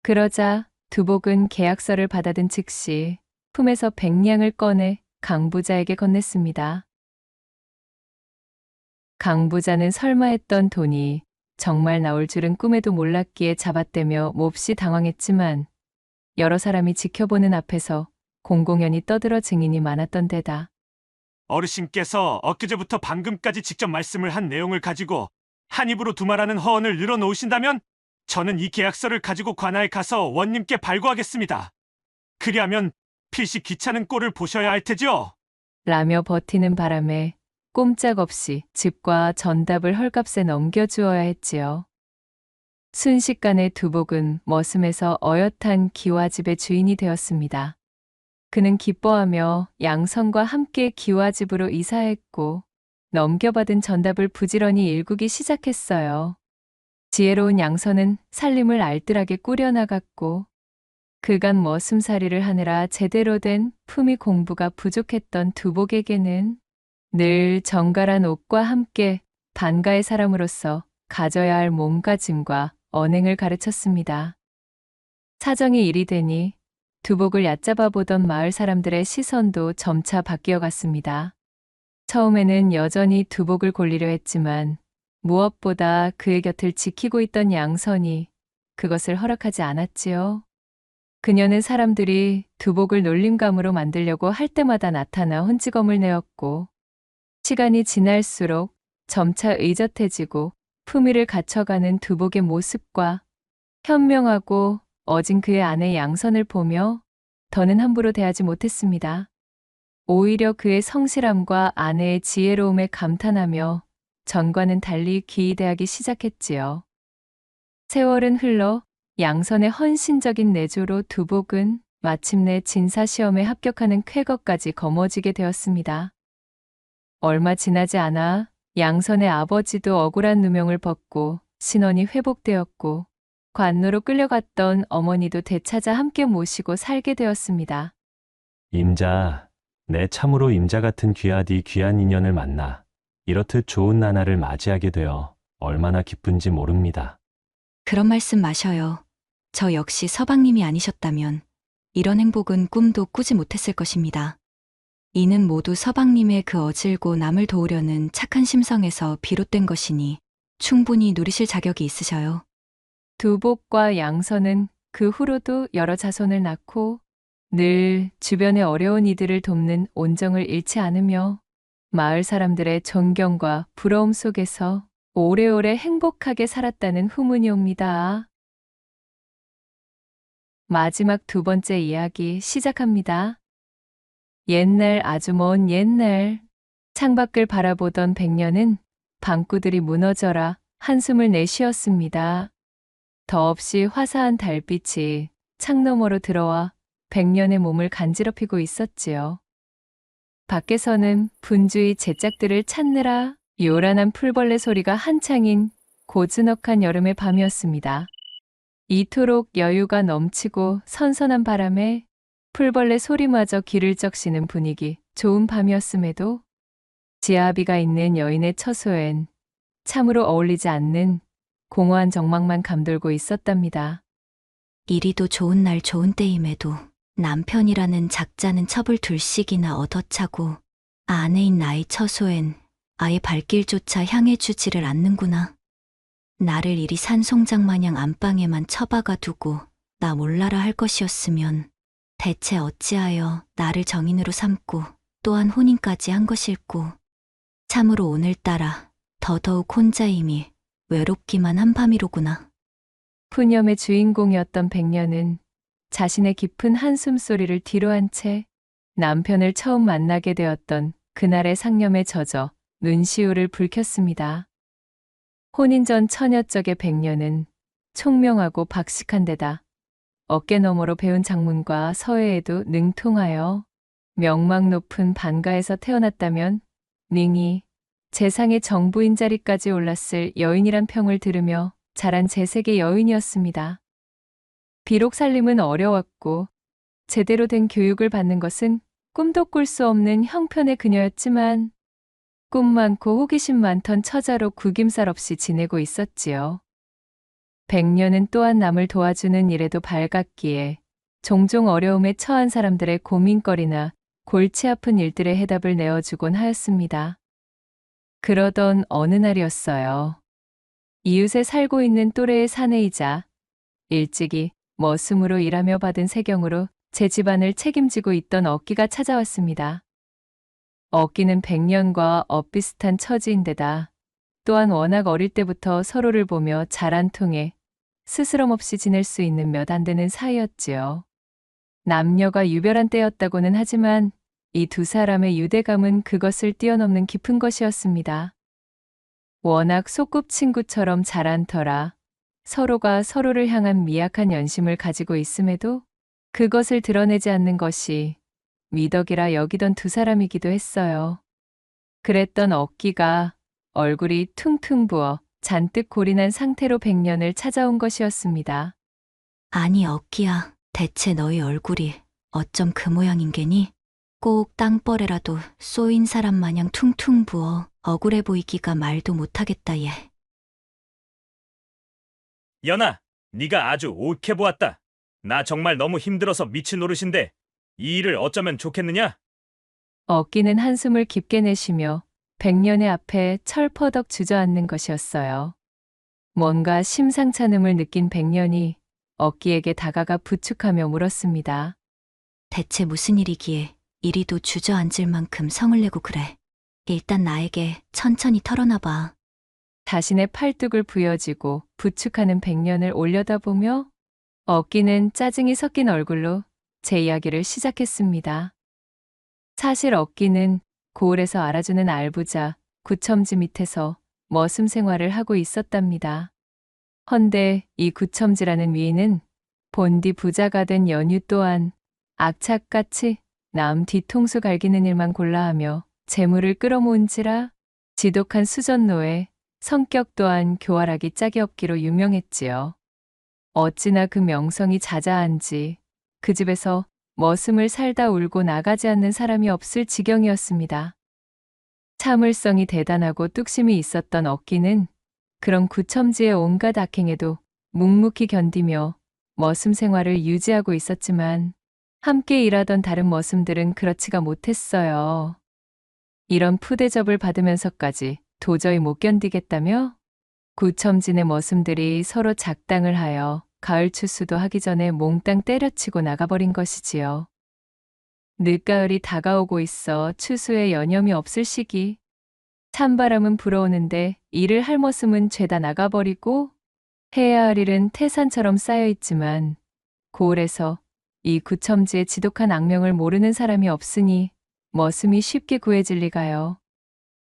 그러자 두복은 계약서를 받아든 즉시 품에서 100냥을 꺼내 강 부자에게 건넸습니다. 강 부자는 설마 했던 돈이 정말 나올 줄은 꿈에도 몰랐기에 잡아떼며 몹시 당황했지만 여러 사람이 지켜보는 앞에서 공공연히 떠들어 증인이 많았던 데다 어르신께서 엊그제부터 방금까지 직접 말씀을 한 내용을 가지고 한 입으로 두말하는 허언을 늘어놓으신다면 저는 이 계약서를 가지고 관아에 가서 원님께 발고하겠습니다. 그리하면 필시 귀찮은 꼴을 보셔야 할 테죠. 라며 버티는 바람에 꼼짝없이 집과 전답을 헐값에 넘겨주어야 했지요. 순식간에 두복은 머슴에서 어엿한 기와집의 주인이 되었습니다. 그는 기뻐하며 양선과 함께 기와집으로 이사했고 넘겨받은 전답을 부지런히 일구기 시작했어요. 지혜로운 양선은 살림을 알뜰하게 꾸려나갔고 그간 머슴살이를 하느라 제대로 된 품위 공부가 부족했던 두복에게는 늘 정갈한 옷과 함께 반가의 사람으로서 가져야 할 몸가짐과 언행을 가르쳤습니다. 사정이 이리 되니 두복을 얕잡아 보던 마을 사람들의 시선도 점차 바뀌어 갔습니다. 처음에는 여전히 두복을 골리려 했지만 무엇보다 그의 곁을 지키고 있던 양선이 그것을 허락하지 않았지요. 그녀는 사람들이 두복을 놀림감으로 만들려고 할 때마다 나타나 혼찌검을 내었고, 시간이 지날수록 점차 의젓해지고 품위를 갖춰가는 두복의 모습과 현명하고 어진 그의 아내 양선을 보며 더는 함부로 대하지 못했습니다. 오히려 그의 성실함과 아내의 지혜로움에 감탄하며 전과는 달리 귀의대하기 시작했지요. 세월은 흘러 양선의 헌신적인 내조로 두복은 마침내 진사시험에 합격하는 쾌거까지 거머쥐게 되었습니다. 얼마 지나지 않아 양선의 아버지도 억울한 누명을 벗고 신원이 회복되었고, 관노로 끌려갔던 어머니도 되찾아 함께 모시고 살게 되었습니다. 임자, 내 참으로 임자 같은 귀하디 귀한 인연을 만나 이렇듯 좋은 나날을 맞이하게 되어 얼마나 기쁜지 모릅니다. 그런 말씀 마셔요. 저 역시 서방님이 아니셨다면 이런 행복은 꿈도 꾸지 못했을 것입니다. 이는 모두 서방님의 그 어질고 남을 도우려는 착한 심성에서 비롯된 것이니 충분히 누리실 자격이 있으셔요. 두복과 양선은 그 후로도 여러 자손을 낳고 늘 주변의 어려운 이들을 돕는 온정을 잃지 않으며 마을 사람들의 존경과 부러움 속에서 오래오래 행복하게 살았다는 후문이 옵니다. 마지막 두 번째 이야기 시작합니다. 옛날 아주 먼 옛날, 창밖을 바라보던 백년은 방구들이 무너져라 한숨을 내쉬었습니다. 더없이 화사한 달빛이 창너머로 들어와 백년의 몸을 간지럽히고 있었지요. 밖에서는 분주히 제짝들을 찾느라 요란한 풀벌레 소리가 한창인 고즈넉한 여름의 밤이었습니다. 이토록 여유가 넘치고 선선한 바람에 풀벌레 소리마저 귀를 적시는 분위기 좋은 밤이었음에도 지아비가 있는 여인의 처소엔 참으로 어울리지 않는 공허한 정막만 감돌고 있었답니다. 이리도 좋은 날 좋은 때임에도 남편이라는 작자는 첩을 둘씩이나 얻어차고 아내인 나의 처소엔 아예 발길조차 향해주지를 않는구나. 나를 이리 산송장 마냥 안방에만 처박아 두고 나 몰라라 할 것이었으면 대체 어찌하여 나를 정인으로 삼고 또한 혼인까지 한 것일꼬. 참으로 오늘따라 더더욱 혼자임이 외롭기만 한 밤이로구나. 푸념의 주인공이었던 백년은 자신의 깊은 한숨소리를 뒤로한 채 남편을 처음 만나게 되었던 그날의 상념에 젖어 눈시울을 붉혔습니다. 혼인 전 처녀적의 백년은 총명하고 박식한 데다 어깨 너머로 배운 장문과 서예에도 능통하여 명망 높은 반가에서 태어났다면 능히 재상의 정부인 자리까지 올랐을 여인이란 평을 들으며 자란 재색의 여인이었습니다. 비록 살림은 어려웠고 제대로 된 교육을 받는 것은 꿈도 꿀 수 없는 형편의 그녀였지만 꿈 많고 호기심 많던 처자로 구김살 없이 지내고 있었지요. 백년은 또한 남을 도와주는 일에도 밝았기에 종종 어려움에 처한 사람들의 고민거리나 골치 아픈 일들의 해답을 내어주곤 하였습니다. 그러던 어느 날이었어요. 이웃에 살고 있는 또래의 사내이자 일찍이 머슴으로 일하며 받은 세경으로 제 집안을 책임지고 있던 억기가 찾아왔습니다. 억기는 백년과 엇비슷한 처지인데다 또한 워낙 어릴 때부터 서로를 보며 잘 안 통해 스스럼 없이 지낼 수 있는 몇 안 되는 사이였지요. 남녀가 유별한 때였다고는 하지만 이 두 사람의 유대감은 그것을 뛰어넘는 깊은 것이었습니다. 워낙 소꿉친구처럼 잘 안 터라 서로가 서로를 향한 미약한 연심을 가지고 있음에도 그것을 드러내지 않는 것이 미덕이라 여기던 두 사람이기도 했어요. 그랬던 억기가 얼굴이 퉁퉁 부어 잔뜩 골인한 상태로 백년을 찾아온 것이었습니다. 아니 억기야, 대체 너희 얼굴이 어쩜 그 모양인 게니? 꼭 땅벌에라도 쏘인 사람 마냥 퉁퉁 부어 억울해 보이기가 말도 못하겠다 얘. 연아, 네가 아주 옳게 보았다. 나 정말 너무 힘들어서 미칠 노릇인데 이 일을 어쩌면 좋겠느냐? 억기는 한숨을 깊게 내쉬며 백년의 앞에 철퍼덕 주저앉는 것이었어요. 뭔가 심상찮음을 느낀 백년이 억기에게 다가가 부축하며 물었습니다. 대체 무슨 일이기에 이리도 주저앉을 만큼 성을 내고 그래. 일단 나에게 천천히 털어놔봐. 자신의 팔뚝을 부여쥐고 부축하는 백년을 올려다보며 억기는 짜증이 섞인 얼굴로 제 이야기를 시작했습니다. 사실 억기는 고을에서 알아주는 알부자 구첨지 밑에서 머슴 생활을 하고 있었답니다. 헌데 이 구첨지라는 위인은 본디 부자가 된 연유 또한 악착같이 남 뒤통수 갈기는 일만 골라하며 재물을 끌어모은지라 지독한 수전노에 성격 또한 교활하기 짝이 없기로 유명했지요. 어찌나 그 명성이 자자한지 그 집에서 머슴을 살다 울고 나가지 않는 사람이 없을 지경이었습니다. 참을성이 대단하고 뚝심이 있었던 억기는 그런 구첨지의 온갖 악행에도 묵묵히 견디며 머슴 생활을 유지하고 있었지만 함께 일하던 다른 머슴들은 그렇지가 못했어요. 이런 푸대접을 받으면서까지 도저히 못 견디겠다며 구첨진의 머슴들이 서로 작당을 하여 가을 추수도 하기 전에 몽땅 때려치고 나가버린 것이지요. 늦가을이 다가오고 있어 추수에 여념이 없을 시기. 찬바람은 불어오는데 일을 할 머슴은 죄다 나가버리고 해야 할 일은 태산처럼 쌓여있지만 고을에서 이 구첨지의 지독한 악명을 모르는 사람이 없으니 머슴이 쉽게 구해질 리가요.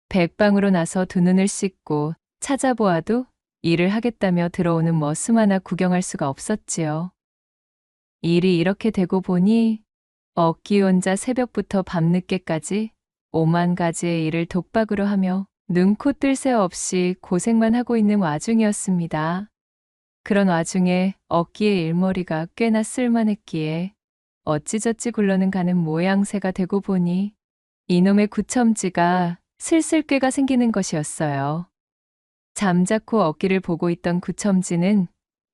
백방으로 나서 두 눈을 씻고 찾아보아도 일을 하겠다며 들어오는 머슴 하나 구경할 수가 없었지요. 일이 이렇게 되고 보니 억기 혼자 새벽부터 밤늦게까지 5만 가지의 일을 독박으로 하며 눈코 뜰 새 없이 고생만 하고 있는 와중이었습니다. 그런 와중에 억기의 일머리가 꽤나 쓸만했기에 어찌저찌 굴러는 가는 모양새가 되고 보니 이놈의 구첨지가 슬슬 꾀가 생기는 것이었어요. 잠자코 억기를 보고 있던 구첨지는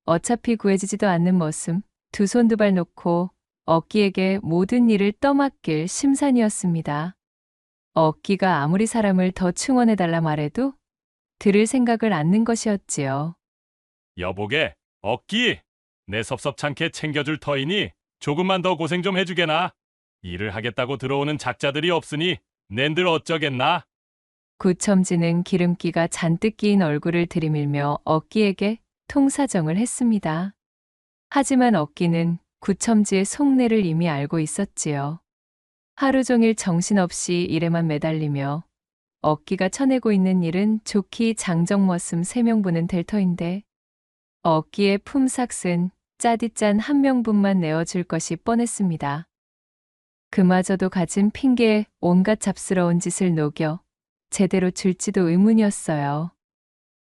어차피 구해지지도 않는 머슴 두 손 두 발 놓고 억기에게 모든 일을 떠맡길 심산이었습니다. 억기가 아무리 사람을 더 충원해달라 말해도 들을 생각을 않는 것이었지요. 여보게, 억기! 내 섭섭찮게 챙겨줄 터이니 조금만 더 고생 좀 해주게나. 일을 하겠다고 들어오는 작자들이 없으니 낸들 어쩌겠나? 구첨지는 기름기가 잔뜩 끼인 얼굴을 들이밀며 억기에게 통사정을 했습니다. 하지만 억기는 구첨지의 속내를 이미 알고 있었지요. 하루 종일 정신없이 일에만 매달리며 억기가 쳐내고 있는 일은 좋기 장정머슴 3명분은 될 터인데 억기의 품삯은 짜디짠 1명분만 내어줄 것이 뻔했습니다. 그마저도 가진 핑계에 온갖 잡스러운 짓을 녹여 제대로 줄지도 의문이었어요.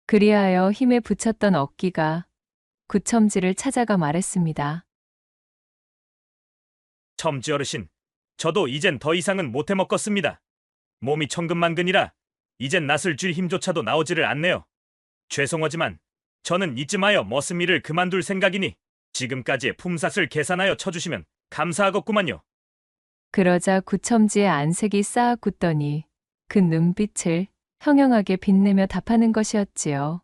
그리하여 힘에 부쳤던 억기가 구첨지를 찾아가 말했습니다. 첨지 어르신, 저도 이젠 더 이상은 못해 먹겠습니다. 몸이 천근만근이라 이젠 낯을 쥘 힘조차도 나오지를 않네요. 죄송하지만 저는 이쯤하여 머슴 일을 그만둘 생각이니 지금까지의 품삯을 계산하여 쳐주시면 감사하겠구만요. 그러자 구첨지의 안색이 쌓아 굳더니 그 눈빛을 형형하게 빛내며 답하는 것이었지요.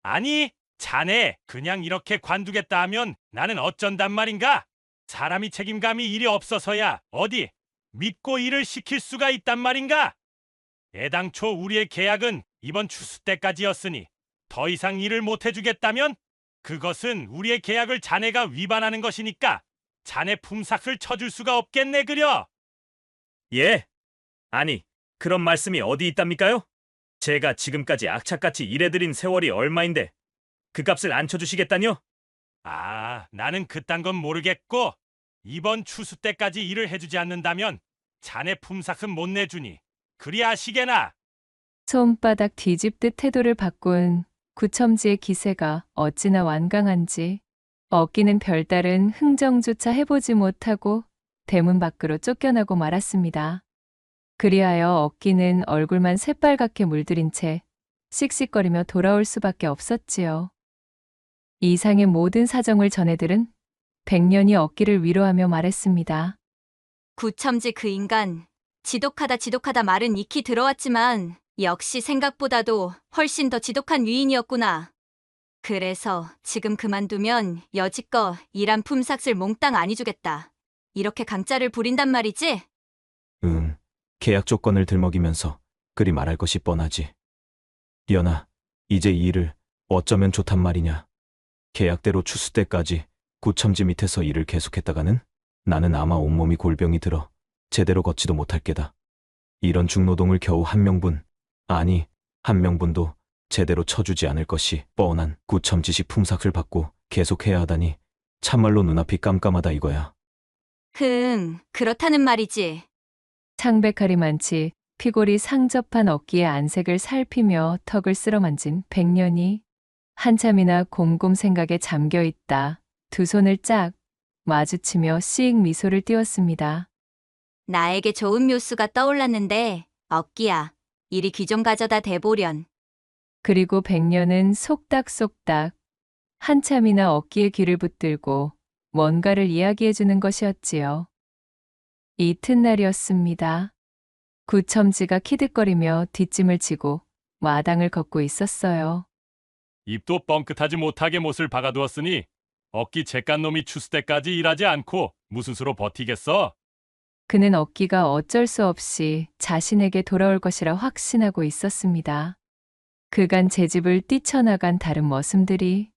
아니, 자네 그냥 이렇게 관두겠다 하면 나는 어쩐단 말인가? 사람이 책임감이 이리 없어서야 어디 믿고 일을 시킬 수가 있단 말인가? 애당초 우리의 계약은 이번 추수 때까지였으니 더 이상 일을 못 해주겠다면 그것은 우리의 계약을 자네가 위반하는 것이니까 자네 품삯을 쳐줄 수가 없겠네 그려. 예? 아니, 그런 말씀이 어디 있답니까요? 제가 지금까지 악착같이 일해드린 세월이 얼마인데 그 값을 안 쳐주시겠다뇨? 아, 나는 그딴 건 모르겠고 이번 추수 때까지 일을 해주지 않는다면 자네 품삯은 못 내주니 그리 아시게나. 손바닥 뒤집듯 태도를 바꾼 구첨지의 기세가 어찌나 완강한지 억기는 별다른 흥정조차 해보지 못하고 대문 밖으로 쫓겨나고 말았습니다. 그리하여 억기는 얼굴만 새빨갛게 물들인 채 씩씩거리며 돌아올 수밖에 없었지요. 이상의 모든 사정을 전해들은 백년이 억기를 위로하며 말했습니다. 구첨지 그 인간 지독하다 말은 익히 들어왔지만 역시 생각보다도 훨씬 더 지독한 위인이었구나. 그래서 지금 그만두면 여지껏 일한 품삯을 몽땅 안 해주겠다. 이렇게 강짜를 부린단 말이지? 응, 계약 조건을 들먹이면서 그리 말할 것이 뻔하지. 연아, 이제 이 일을 어쩌면 좋단 말이냐. 계약대로 추수 때까지 구첨지 밑에서 일을 계속했다가는 나는 아마 온몸이 골병이 들어 제대로 걷지도 못할 게다. 이런 중노동을 겨우 한 명분, 아니 한 명분도 제대로 쳐주지 않을 것이 뻔한 구첨지식 품삯을 받고 계속해야 하다니 참말로 눈앞이 깜깜하다 이거야. 그렇다는 말이지. 창백하리 많지 피골이 상접한 어깨의 안색을 살피며 턱을 쓸어만진 백년이 한참이나 곰곰 생각에 잠겨 있다. 두 손을 짝 마주치며 씩 미소를 띄웠습니다. 나에게 좋은 묘수가 떠올랐는데 억기야, 이리 귀 좀 가져다 대보련. 그리고 백년은 속닥속닥 한참이나 어깨에 귀를 붙들고 뭔가를 이야기해주는 것이었지요. 이튿날이었습니다. 구첨지가 키득거리며 뒷짐을 지고 마당을 걷고 있었어요. 입도 뻥끗하지 못하게 못을 박아두었으니 억기 잿간놈이 추수 때까지 일하지 않고 무슨 수로 버티겠어? 그는 억기가 어쩔 수 없이 자신에게 돌아올 것이라 확신하고 있었습니다. 그간 제 집을 뛰쳐나간 다른 머슴들이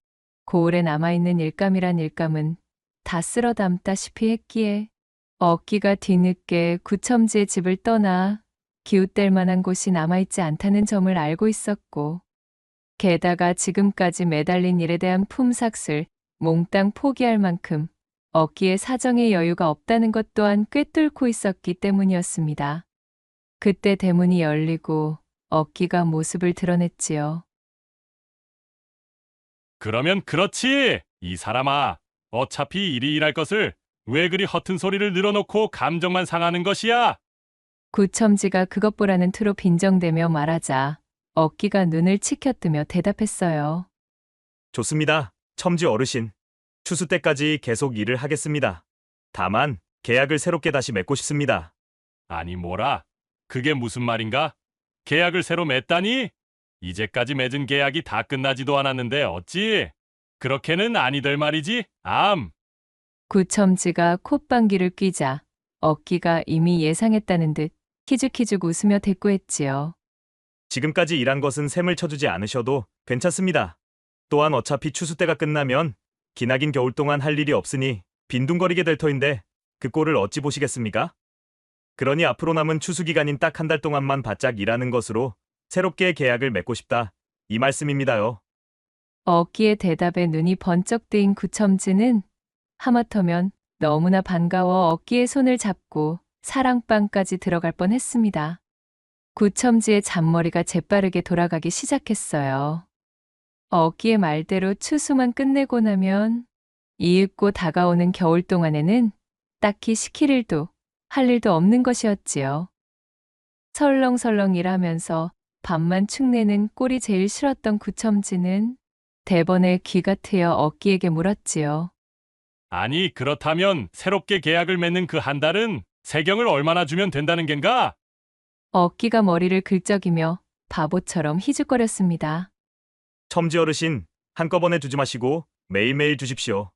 고을에 남아있는 일감이란 일감은 다 쓸어 담다시피 했기에 억기가 뒤늦게 구첨지의 집을 떠나 기웃댈 만한 곳이 남아있지 않다는 점을 알고 있었고 게다가 지금까지 매달린 일에 대한 품삯을 몽땅 포기할 만큼 억기의 사정에 여유가 없다는 것 또한 꿰뚫고 있었기 때문이었습니다. 그때 대문이 열리고 억기가 모습을 드러냈지요. 그러면 그렇지! 이 사람아, 어차피 이리 일할 것을 왜 그리 허튼 소리를 늘어놓고 감정만 상하는 것이야? 구첨지가 그것 보라는 투로 빈정대며 말하자 억기가 눈을 치켜뜨며 대답했어요. 좋습니다. 첨지 어르신. 추수 때까지 계속 일을 하겠습니다. 다만 계약을 새롭게 다시 맺고 싶습니다. 아니 뭐라? 그게 무슨 말인가? 계약을 새로 맺다니? 이제까지 맺은 계약이 다 끝나지도 않았는데 어찌? 그렇게는 아니될 말이지? 구첨지가 콧방귀를 뀌자 억기가 이미 예상했다는 듯 키죽키죽 웃으며 대꾸했지요. 지금까지 일한 것은 셈을 쳐주지 않으셔도 괜찮습니다. 또한 어차피 추수 때가 끝나면 기나긴 겨울 동안 할 일이 없으니 빈둥거리게 될 터인데 그 꼴을 어찌 보시겠습니까? 그러니 앞으로 남은 추수 기간인 딱 한 달 동안만 바짝 일하는 것으로 새롭게 계약을 맺고 싶다. 이 말씀입니다요. 억기의 대답에 눈이 번쩍 뜨인 구첨지는 하마터면 너무나 반가워 억기의 손을 잡고 사랑방까지 들어갈 뻔했습니다. 구첨지의 잔머리가 재빠르게 돌아가기 시작했어요. 억기의 말대로 추수만 끝내고 나면 이윽고 다가오는 겨울 동안에는 딱히 시킬 일도 할 일도 없는 것이었지요. 설렁설렁 일하면서 밥만 축내는 꼴이 제일 싫었던 구첨지는 대번에 귀가 트여 억기에게 물었지요. 아니 그렇다면 새롭게 계약을 맺는 그 한 달은 세경을 얼마나 주면 된다는 겐가? 억기가 머리를 긁적이며 바보처럼 희죽거렸습니다. 첨지 어르신, 한꺼번에 주지 마시고 매일매일 주십시오.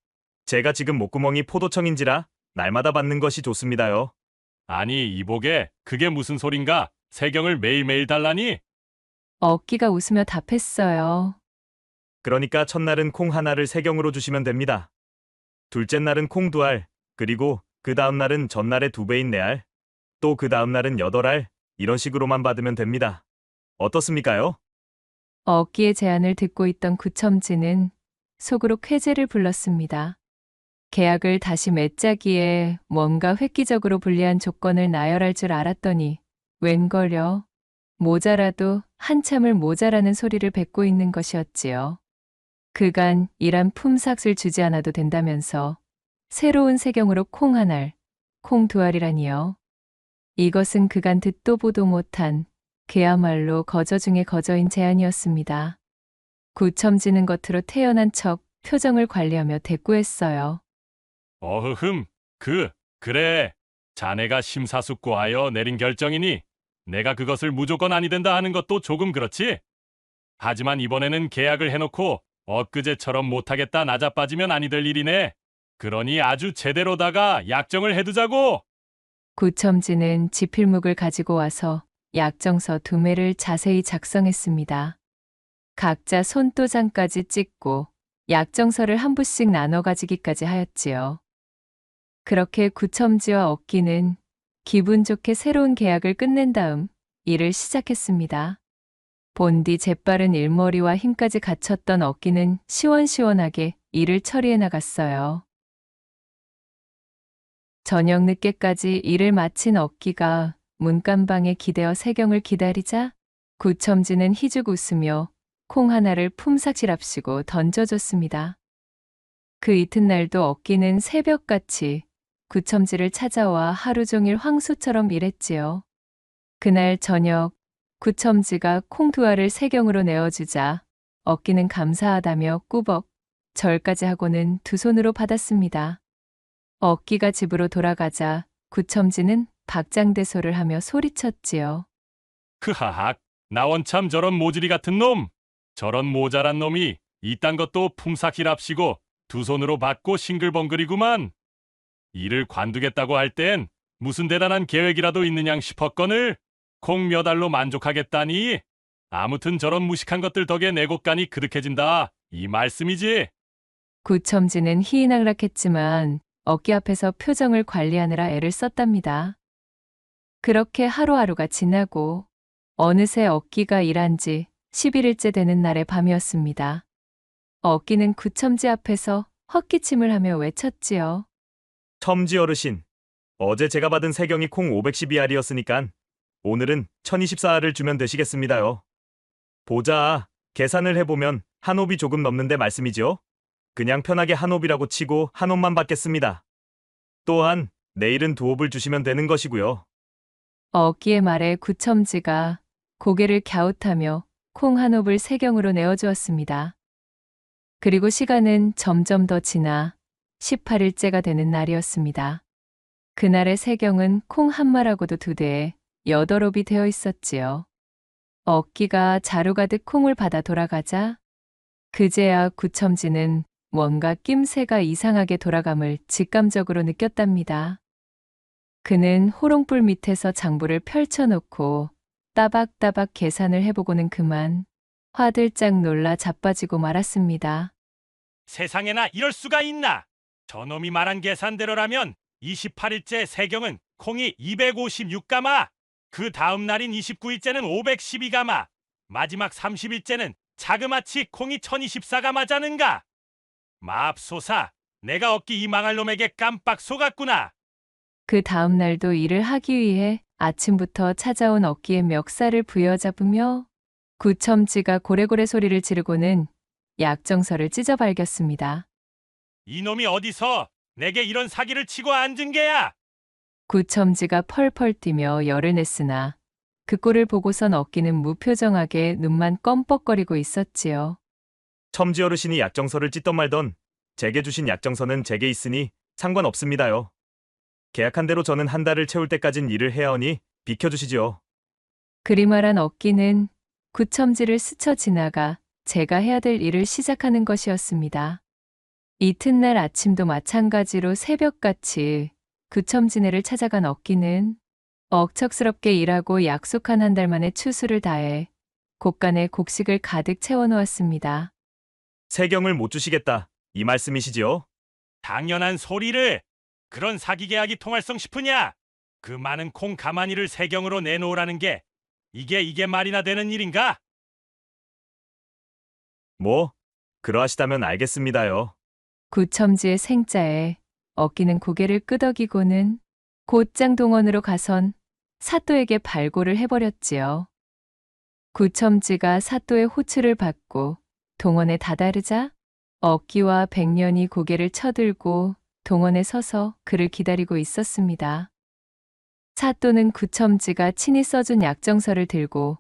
제가 지금 목구멍이 포도청인지라 날마다 받는 것이 좋습니다요. 아니 이보게 그게 무슨 소린가? 세경을 매일매일 달라니? 억기가 웃으며 답했어요. 그러니까 첫날은 콩 하나를 세경으로 주시면 됩니다. 둘째 날은 콩 2알, 그리고 그 다음 날은 전날의 2배인 4알, 또 그 다음 날은 8알, 이런 식으로만 받으면 됩니다. 어떻습니까요? 억기의 제안을 듣고 있던 구첨지는 속으로 쾌재를 불렀습니다. 계약을 다시 맺자기에 뭔가 획기적으로 불리한 조건을 나열할 줄 알았더니 웬걸요. 모자라도 한참을 모자라는 소리를 뱉고 있는 것이었지요. 그간 일한 품삯을 주지 않아도 된다면서 새로운 세경으로 콩 한 알, 콩 2알이라니요. 이것은 그간 듣도 보도 못한 그야말로 거저 중에 거저인 제안이었습니다. 구첨지는 겉으로 태연한 척 표정을 관리하며 대꾸했어요. 어흐흠, 그래. 자네가 심사숙고하여 내린 결정이니 내가 그것을 무조건 아니 된다 하는 것도 조금 그렇지. 하지만 이번에는 계약을 해놓고 엊그제처럼 못하겠다 나자빠지면 아니 될 일이네. 그러니 아주 제대로다가 약정을 해두자고. 구첨지는 지필묵을 가지고 와서 약정서 2매를 자세히 작성했습니다. 각자 손도장까지 찍고 약정서를 한 부씩 나눠 가지기까지 하였지요. 그렇게 구첨지와 억기는 기분 좋게 새로운 계약을 끝낸 다음 일을 시작했습니다. 본디 재빠른 일머리와 힘까지 갖췄던 억기는 시원시원하게 일을 처리해 나갔어요. 저녁 늦게까지 일을 마친 억기가 문간방에 기대어 세경을 기다리자 구첨지는 희죽 웃으며 콩 하나를 품삯이랍시고 던져줬습니다. 그 이튿날도 억기는 새벽같이 구첨지를 찾아와 하루 종일 황소처럼 일했지요. 그날 저녁 구첨지가 콩 2알을 세경으로 내어주자 억기는 감사하다며 꾸벅 절까지 하고는 2손으로 받았습니다. 억기가 집으로 돌아가자 구첨지는 박장대소를 하며 소리쳤지요. 흐하학, 나 원참 저런 모질이 같은 놈. 저런 모자란 놈이 이딴 것도 품삯이랍시고 2손으로 받고 싱글벙글이구만. 일을 관두겠다고 할 땐 무슨 대단한 계획이라도 있느냐 싶었거늘. 콩 몇 알로 만족하겠다니. 아무튼 저런 무식한 것들 덕에 내 곳간이 그득해진다 이 말씀이지. 구첨지는 희희낙락했지만 억기 앞에서 표정을 관리하느라 애를 썼답니다. 그렇게 하루하루가 지나고 어느새 억기가 일한 지 11일째 되는 날의 밤이었습니다. 억기는 구첨지 앞에서 헛기침을 하며 외쳤지요. 첨지 어르신, 어제 제가 받은 세경이 콩 512알이었으니까 오늘은 1024알을 주면 되시겠습니다요. 보자, 계산을 해보면 한 옵이 조금 넘는데 말씀이지요. 그냥 편하게 한 옵이라고 치고 한 옵만 받겠습니다. 또한 내일은 2옵을 주시면 되는 것이고요. 억기의 말에 구첨지가 고개를 갸웃하며 콩 한 옵을 세경으로 내어주었습니다. 그리고 시간은 점점 더 지나 18일째가 되는 날이었습니다. 그날의 세경은 콩 한 말하고도 2대에 8옵이 되어 있었지요. 억기가 자루 가득 콩을 받아 돌아가자 그제야 구첨지는 뭔가 낌새가 이상하게 돌아감을 직감적으로 느꼈답니다. 그는 호롱불 밑에서 장부를 펼쳐놓고 따박따박 계산을 해보고는 그만 화들짝 놀라 자빠지고 말았습니다. 세상에나 이럴 수가 있나? 저놈이 말한 계산대로라면 28일째 세경은 콩이 256가마, 그 다음 날인 29일째는 512가마, 마지막 30일째는 자그마치 콩이 1024가마자는가? 맙소사, 내가 얻기 이 망할 놈에게 깜빡 속았구나. 그 다음 날도 일을 하기 위해 아침부터 찾아온 억기의 멱살을 부여잡으며 구첨지가 고래고래 소리를 지르고는 약정서를 찢어 발겼습니다. 이놈이 어디서 내게 이런 사기를 치고 앉은 게야? 구첨지가 펄펄 뛰며 열을 냈으나 그 꼴을 보고선 억기는 무표정하게 눈만 껌뻑거리고 있었지요. 첨지 어르신이 약정서를 찢던 말던 제게 주신 약정서는 제게 있으니 상관없습니다요. 계약한 대로 저는 한 달을 채울 때까진 일을 해야 하니 비켜주시지요. 그리 말한 억기는 구첨지를 스쳐 지나가 제가 해야 될 일을 시작하는 것이었습니다. 이튿날 아침도 마찬가지로 새벽같이 구첨지네를 찾아간 억기는 억척스럽게 일하고 약속한 한 달 만에 추수를 다해 곳간에 곡식을 가득 채워놓았습니다. 세경을 못 주시겠다 이 말씀이시지요? 당연한 소리를. 그런 사기 계약이 통할성 싶으냐? 그 많은 콩 가마니를 세경으로 내놓으라는 게 이게 말이나 되는 일인가? 뭐, 그러하시다면 알겠습니다요. 구첨지의 생자에 억기는 고개를 끄덕이고는 곧장 동원으로 가선 사또에게 발고를 해버렸지요. 구첨지가 사또의 호출을 받고 동원에 다다르자 억기와 백년이 고개를 쳐들고 동원에 서서 그를 기다리고 있었습니다. 사또는 구첨지가 친히 써준 약정서를 들고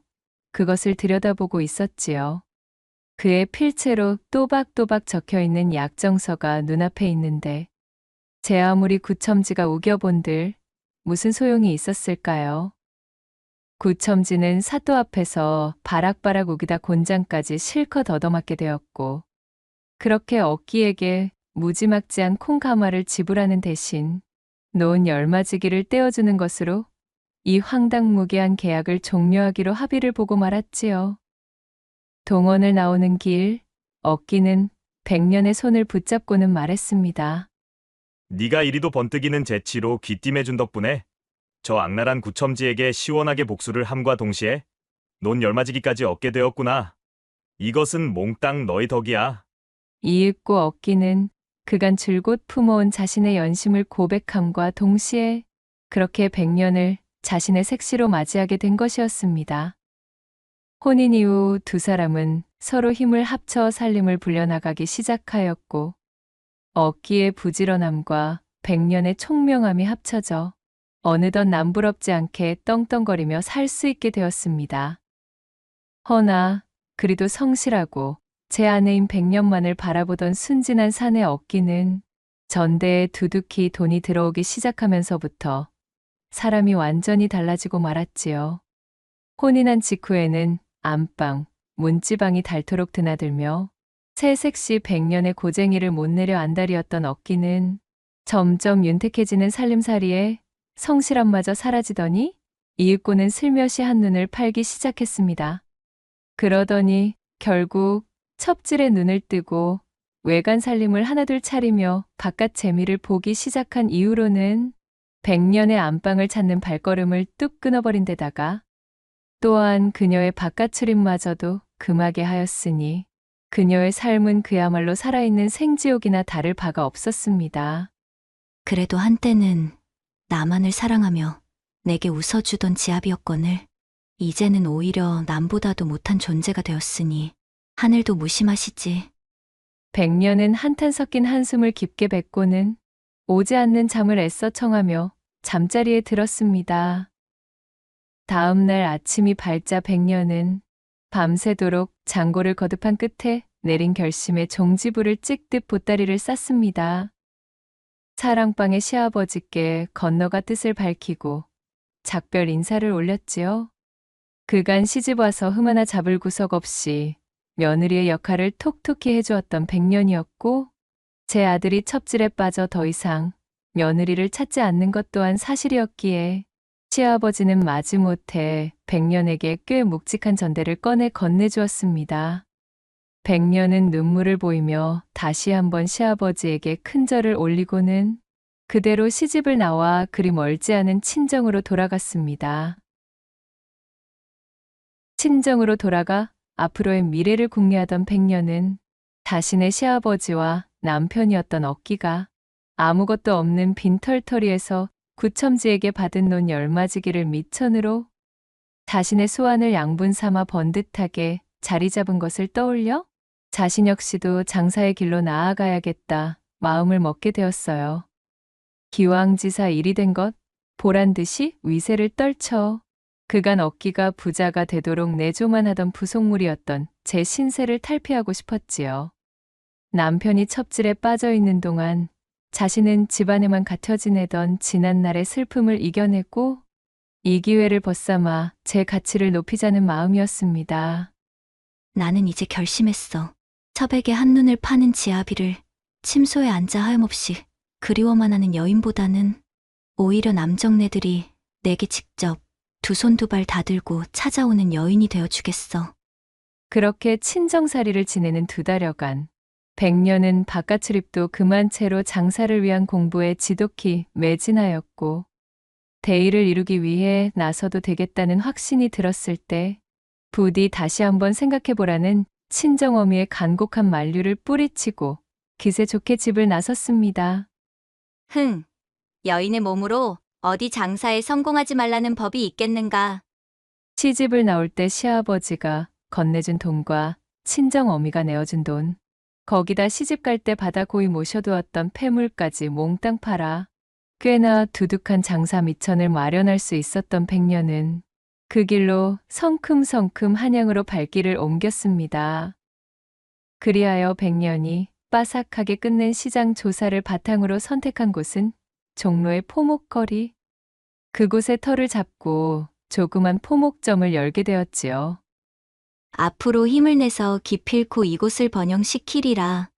그것을 들여다보고 있었지요. 그의 필체로 또박또박 적혀있는 약정서가 눈앞에 있는데 제 아무리 구첨지가 우겨본들 무슨 소용이 있었을까요? 구첨지는 사또 앞에서 바락바락 우기다 곤장까지 실컷 얻어맞게 되었고, 그렇게 억기에게 무지막지한 콩가마를 지불하는 대신 놓은 열마지기를 떼어주는 것으로 이 황당무계한 계약을 종료하기로 합의를 보고 말았지요. 동원을 나오는 길, 억기는 백년의 손을 붙잡고는 말했습니다. 네가 이리도 번뜩이는 재치로 귀띔해준 덕분에 저 악랄한 구첨지에게 시원하게 복수를 함과 동시에 논 열마지기까지 얻게 되었구나. 이것은 몽땅 너희 덕이야. 이윽고 억기는 그간 줄곧 품어온 자신의 연심을 고백함과 동시에 그렇게 백년을 자신의 색시로 맞이하게 된 것이었습니다. 혼인 이후 두 사람은 서로 힘을 합쳐 살림을 불려나가기 시작하였고, 억기의 부지런함과 백년의 총명함이 합쳐져 어느덧 남부럽지 않게 떵떵거리며 살 수 있게 되었습니다. 허나 그리도 성실하고 제 아내인 백년만을 바라보던 순진한 사내 억기는 전대에 두둑히 돈이 들어오기 시작하면서부터 사람이 완전히 달라지고 말았지요. 혼인한 직후에는 안방, 문지방이 닳도록 드나들며 새색시 백년의 고쟁이를 못 내려 안달이었던 억기는 점점 윤택해지는 살림살이에 성실함마저 사라지더니 이윽고는 슬며시 한눈을 팔기 시작했습니다. 그러더니 결국 첩질에 눈을 뜨고 외관 살림을 하나둘 차리며 바깥 재미를 보기 시작한 이후로는 백년의 안방을 찾는 발걸음을 뚝 끊어버린 데다가 또한 그녀의 바깥 출입마저도 금하게 하였으니 그녀의 삶은 그야말로 살아있는 생지옥이나 다를 바가 없었습니다. 그래도 한때는 나만을 사랑하며 내게 웃어주던 지압이었거늘 이제는 오히려 남보다도 못한 존재가 되었으니 하늘도 무심하시지. 백년은 한탄 섞인 한숨을 깊게 뱉고는 오지 않는 잠을 애써 청하며 잠자리에 들었습니다. 다음 날 아침이 밝자 백년은 밤새도록 장고를 거듭한 끝에 내린 결심에 종지부를 찍듯 보따리를 쌌습니다. 사랑방의 시아버지께 건너가 뜻을 밝히고 작별 인사를 올렸지요. 그간 시집와서 흠 하나 잡을 구석 없이 며느리의 역할을 톡톡히 해주었던 백년이었고, 제 아들이 첩질에 빠져 더 이상 며느리를 찾지 않는 것 또한 사실이었기에 시아버지는 마지못해 백년에게 꽤 묵직한 전대를 꺼내 건네주었습니다. 백년은 눈물을 보이며 다시 한번 시아버지에게 큰 절을 올리고는 그대로 시집을 나와 그리 멀지 않은 친정으로 돌아갔습니다. 친정으로 돌아가 앞으로의 미래를 궁리하던 백년은 자신의 시아버지와 남편이었던 억기가 아무것도 없는 빈털터리에서 구첨지에게 받은 논 열마지기를 밑천으로 자신의 소원을 양분 삼아 번듯하게 자리 잡은 것을 떠올려 자신 역시도 장사의 길로 나아가야겠다 마음을 먹게 되었어요. 기왕지사 일이 된 것 보란 듯이 위세를 떨쳐 그간 억기가 부자가 되도록 내조만 하던 부속물이었던 제 신세를 탈피하고 싶었지요. 남편이 첩질에 빠져 있는 동안 자신은 집안에만 갇혀 지내던 지난날의 슬픔을 이겨내고 이 기회를 벗삼아 제 가치를 높이자는 마음이었습니다. 나는 이제 결심했어. 첩에게 한눈을 파는 지아비를 침소에 앉아 하염없이 그리워만 하는 여인보다는 오히려 남정네들이 내게 직접 두 손 두 발 다 들고 찾아오는 여인이 되어주겠어. 그렇게 친정살이를 지내는 2달여간 백년은 바깥 출입도 금한 채로 장사를 위한 공부에 지독히 매진하였고, 대의를 이루기 위해 나서도 되겠다는 확신이 들었을 때 부디 다시 한번 생각해보라는 친정어미의 간곡한 만류를 뿌리치고 기세 좋게 집을 나섰습니다. 흥, 여인의 몸으로 어디 장사에 성공하지 말라는 법이 있겠는가. 시집을 나올 때 시아버지가 건네준 돈과 친정어미가 내어준 돈, 거기다 시집 갈 때 받아 고이 모셔두었던 폐물까지 몽땅 팔아 꽤나 두둑한 장사 미천을 마련할 수 있었던 백년은 그 길로 성큼성큼 한양으로 발길을 옮겼습니다. 그리하여 백년이 빠삭하게 끝낸 시장 조사를 바탕으로 선택한 곳은 종로의 포목거리. 그곳에 터를 잡고 조그만 포목점을 열게 되었지요. 앞으로 힘을 내서 기필코 이곳을 번영시키리라.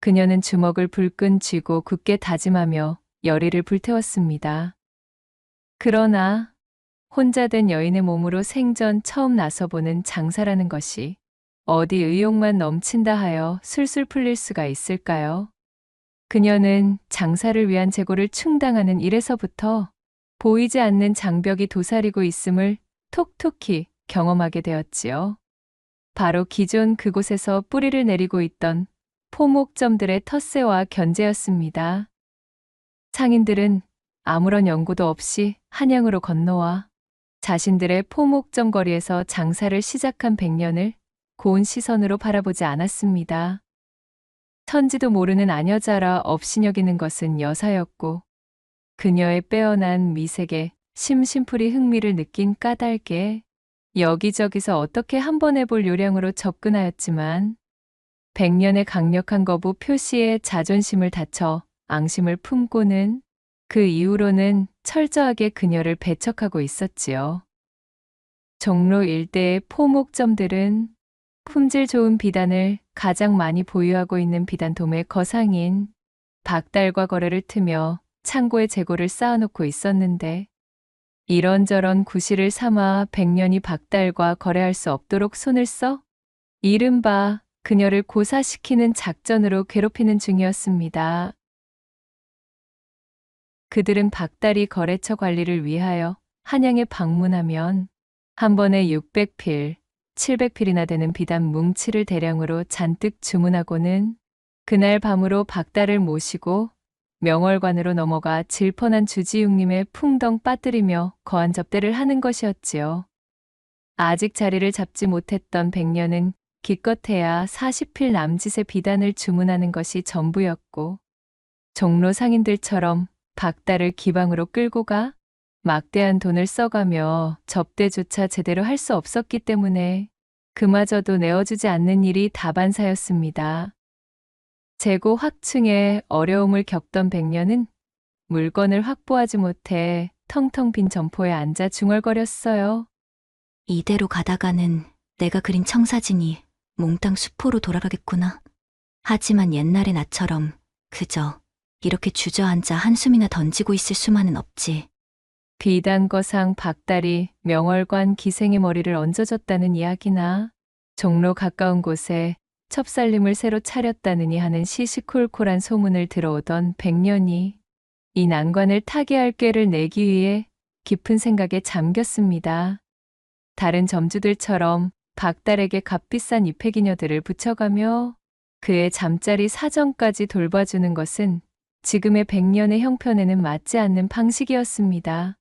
그녀는 주먹을 불끈 쥐고 굳게 다짐하며 열의를 불태웠습니다. 그러나 혼자 된 여인의 몸으로 생전 처음 나서보는 장사라는 것이 어디 의욕만 넘친다 하여 술술 풀릴 수가 있을까요? 그녀는 장사를 위한 재고를 충당하는 일에서부터 보이지 않는 장벽이 도사리고 있음을 톡톡히 경험하게 되었지요. 바로 기존 그곳에서 뿌리를 내리고 있던 포목점들의 텃세와 견제였습니다. 상인들은 아무런 연고도 없이 한양으로 건너와 자신들의 포목점 거리에서 장사를 시작한 백년을 고운 시선으로 바라보지 않았습니다. 천지도 모르는 아녀자라 없이 여기는 것은 여사였고 그녀의 빼어난 미색에 심심풀이 흥미를 느낀 까닭에 여기저기서 어떻게 한번 해볼 요량으로 접근하였지만 백년의 강력한 거부 표시에 자존심을 다쳐 앙심을 품고는 그 이후로는 철저하게 그녀를 배척하고 있었지요. 종로 일대의 포목점들은 품질 좋은 비단을 가장 많이 보유하고 있는 비단도매 거상인 박달과 거래를 트며 창고에 재고를 쌓아놓고 있었는데 이런저런 구실을 삼아 백년이 박달과 거래할 수 없도록 손을 써 이른바 그녀를 고사시키는 작전으로 괴롭히는 중이었습니다. 그들은 박달이 거래처 관리를 위하여 한양에 방문하면 한 번에 600필, 700필이나 되는 비단 뭉치를 대량으로 잔뜩 주문하고는 그날 밤으로 박달을 모시고 명월관으로 넘어가 질펀한 주지웅님의 풍덩 빠뜨리며 거한 접대를 하는 것이었지요. 아직 자리를 잡지 못했던 백년은 기껏해야 40필 남짓의 비단을 주문하는 것이 전부였고 종로 상인들처럼 박달을 기방으로 끌고 가 막대한 돈을 써가며 접대조차 제대로 할 수 없었기 때문에 그마저도 내어주지 않는 일이 다반사였습니다. 재고 확충에 어려움을 겪던 백년은 물건을 확보하지 못해 텅텅 빈 점포에 앉아 중얼거렸어요. 이대로 가다가는 내가 그린 청사진이 몽땅 수포로 돌아가겠구나. 하지만 옛날의 나처럼 그저 이렇게 주저앉아 한숨이나 던지고 있을 수만은 없지. 비단거상 박달이 명월관 기생의 머리를 얹어줬다는 이야기나 종로 가까운 곳에 첩살림을 새로 차렸다느니 하는 시시콜콜한 소문을 들어오던 백년이 이 난관을 타개할 꾀를 내기 위해 깊은 생각에 잠겼습니다. 다른 점주들처럼 박달에게 값비싼 입회기녀들을 붙여가며 그의 잠자리 사정까지 돌봐주는 것은 지금의 백년의 형편에는 맞지 않는 방식이었습니다.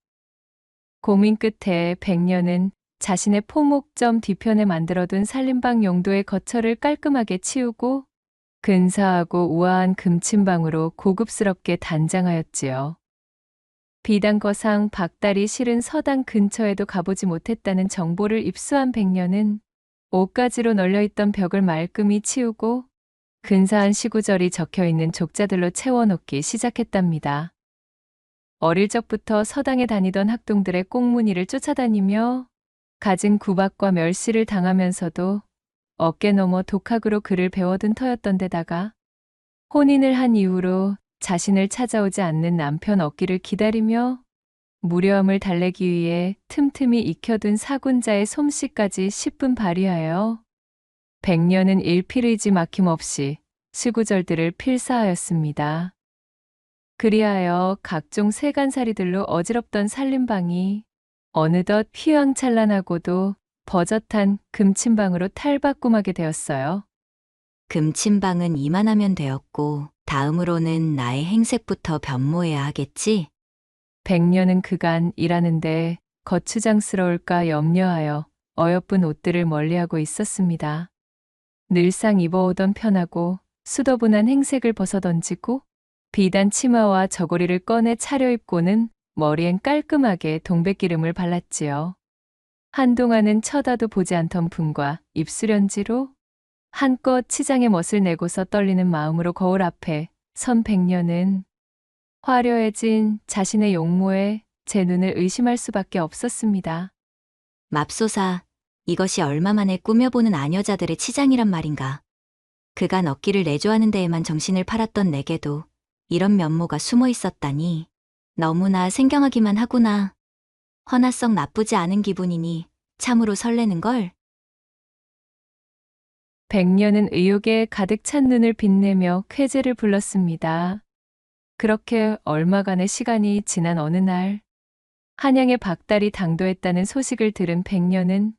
고민 끝에 백년은 자신의 포목점 뒤편에 만들어둔 살림방 용도의 거처를 깔끔하게 치우고 근사하고 우아한 금침방으로 고급스럽게 단장하였지요. 비단거상 박달이 실은 서당 근처에도 가보지 못했다는 정보를 입수한 백년은 옷가지로 널려있던 벽을 말끔히 치우고 근사한 시구절이 적혀있는 족자들로 채워놓기 시작했답니다. 어릴 적부터 서당에 다니던 학동들의 꽁무니를 쫓아다니며 갖은 구박과 멸시를 당하면서도 어깨 너머 독학으로 글을 배워둔 터였던 데다가 혼인을 한 이후로 자신을 찾아오지 않는 남편 얻기를 기다리며 무료함을 달래기 위해 틈틈이 익혀둔 사군자의 솜씨까지 10분 발휘하여 백년은 일필의지 막힘없이 시구절들을 필사하였습니다. 그리하여 각종 세간살이들로 어지럽던 살림방이 어느덧 휘황찬란하고도 버젓한 금침방으로 탈바꿈하게 되었어요. 금침방은 이만하면 되었고 다음으로는 나의 행색부터 변모해야 하겠지? 백년은 그간 일하는데 거추장스러울까 염려하여 어여쁜 옷들을 멀리하고 있었습니다. 늘상 입어오던 편하고 수더분한 행색을 벗어던지고 비단 치마와 저고리를 꺼내 차려입고는 머리엔 깔끔하게 동백기름을 발랐지요. 한동안은 쳐다도 보지 않던 분과 입술연지로 한껏 치장의 멋을 내고서 떨리는 마음으로 거울 앞에 선 백년은 화려해진 자신의 용모에 제 눈을 의심할 수밖에 없었습니다. 맙소사, 이것이 얼마 만에 꾸며보는 아녀자들의 치장이란 말인가. 그간 얻기를 내조하는 데에만 정신을 팔았던 내게도 이런 면모가 숨어 있었다니 너무나 생경하기만 하구나. 허나 썩 나쁘지 않은 기분이니 참으로 설레는걸. 백년은 의욕에 가득 찬 눈을 빛내며 쾌재를 불렀습니다. 그렇게 얼마간의 시간이 지난 어느 날, 한양의 박달이 당도했다는 소식을 들은 백년은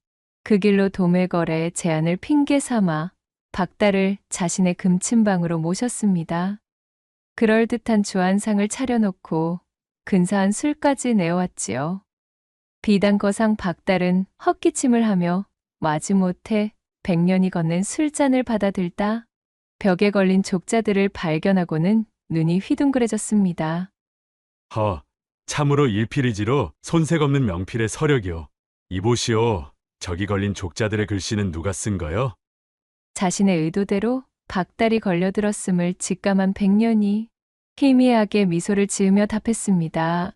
그 길로 도매거래 제안을 핑계 삼아 박달을 자신의 금침방으로 모셨습니다. 그럴듯한 주안상을 차려놓고 근사한 술까지 내어왔지요. 비단거상 박달은 헛기침을 하며 마지못해 백년이 건넨 술잔을 받아들다 벽에 걸린 족자들을 발견하고는 눈이 휘둥그레졌습니다. 참으로 일필이지로 손색 없는 명필의 서력이요. 이보시오, 저기 걸린 족자들의 글씨는 누가 쓴 거요? 자신의 의도대로 박달이 걸려들었음을 직감한 백년이 희미하게 미소를 지으며 답했습니다.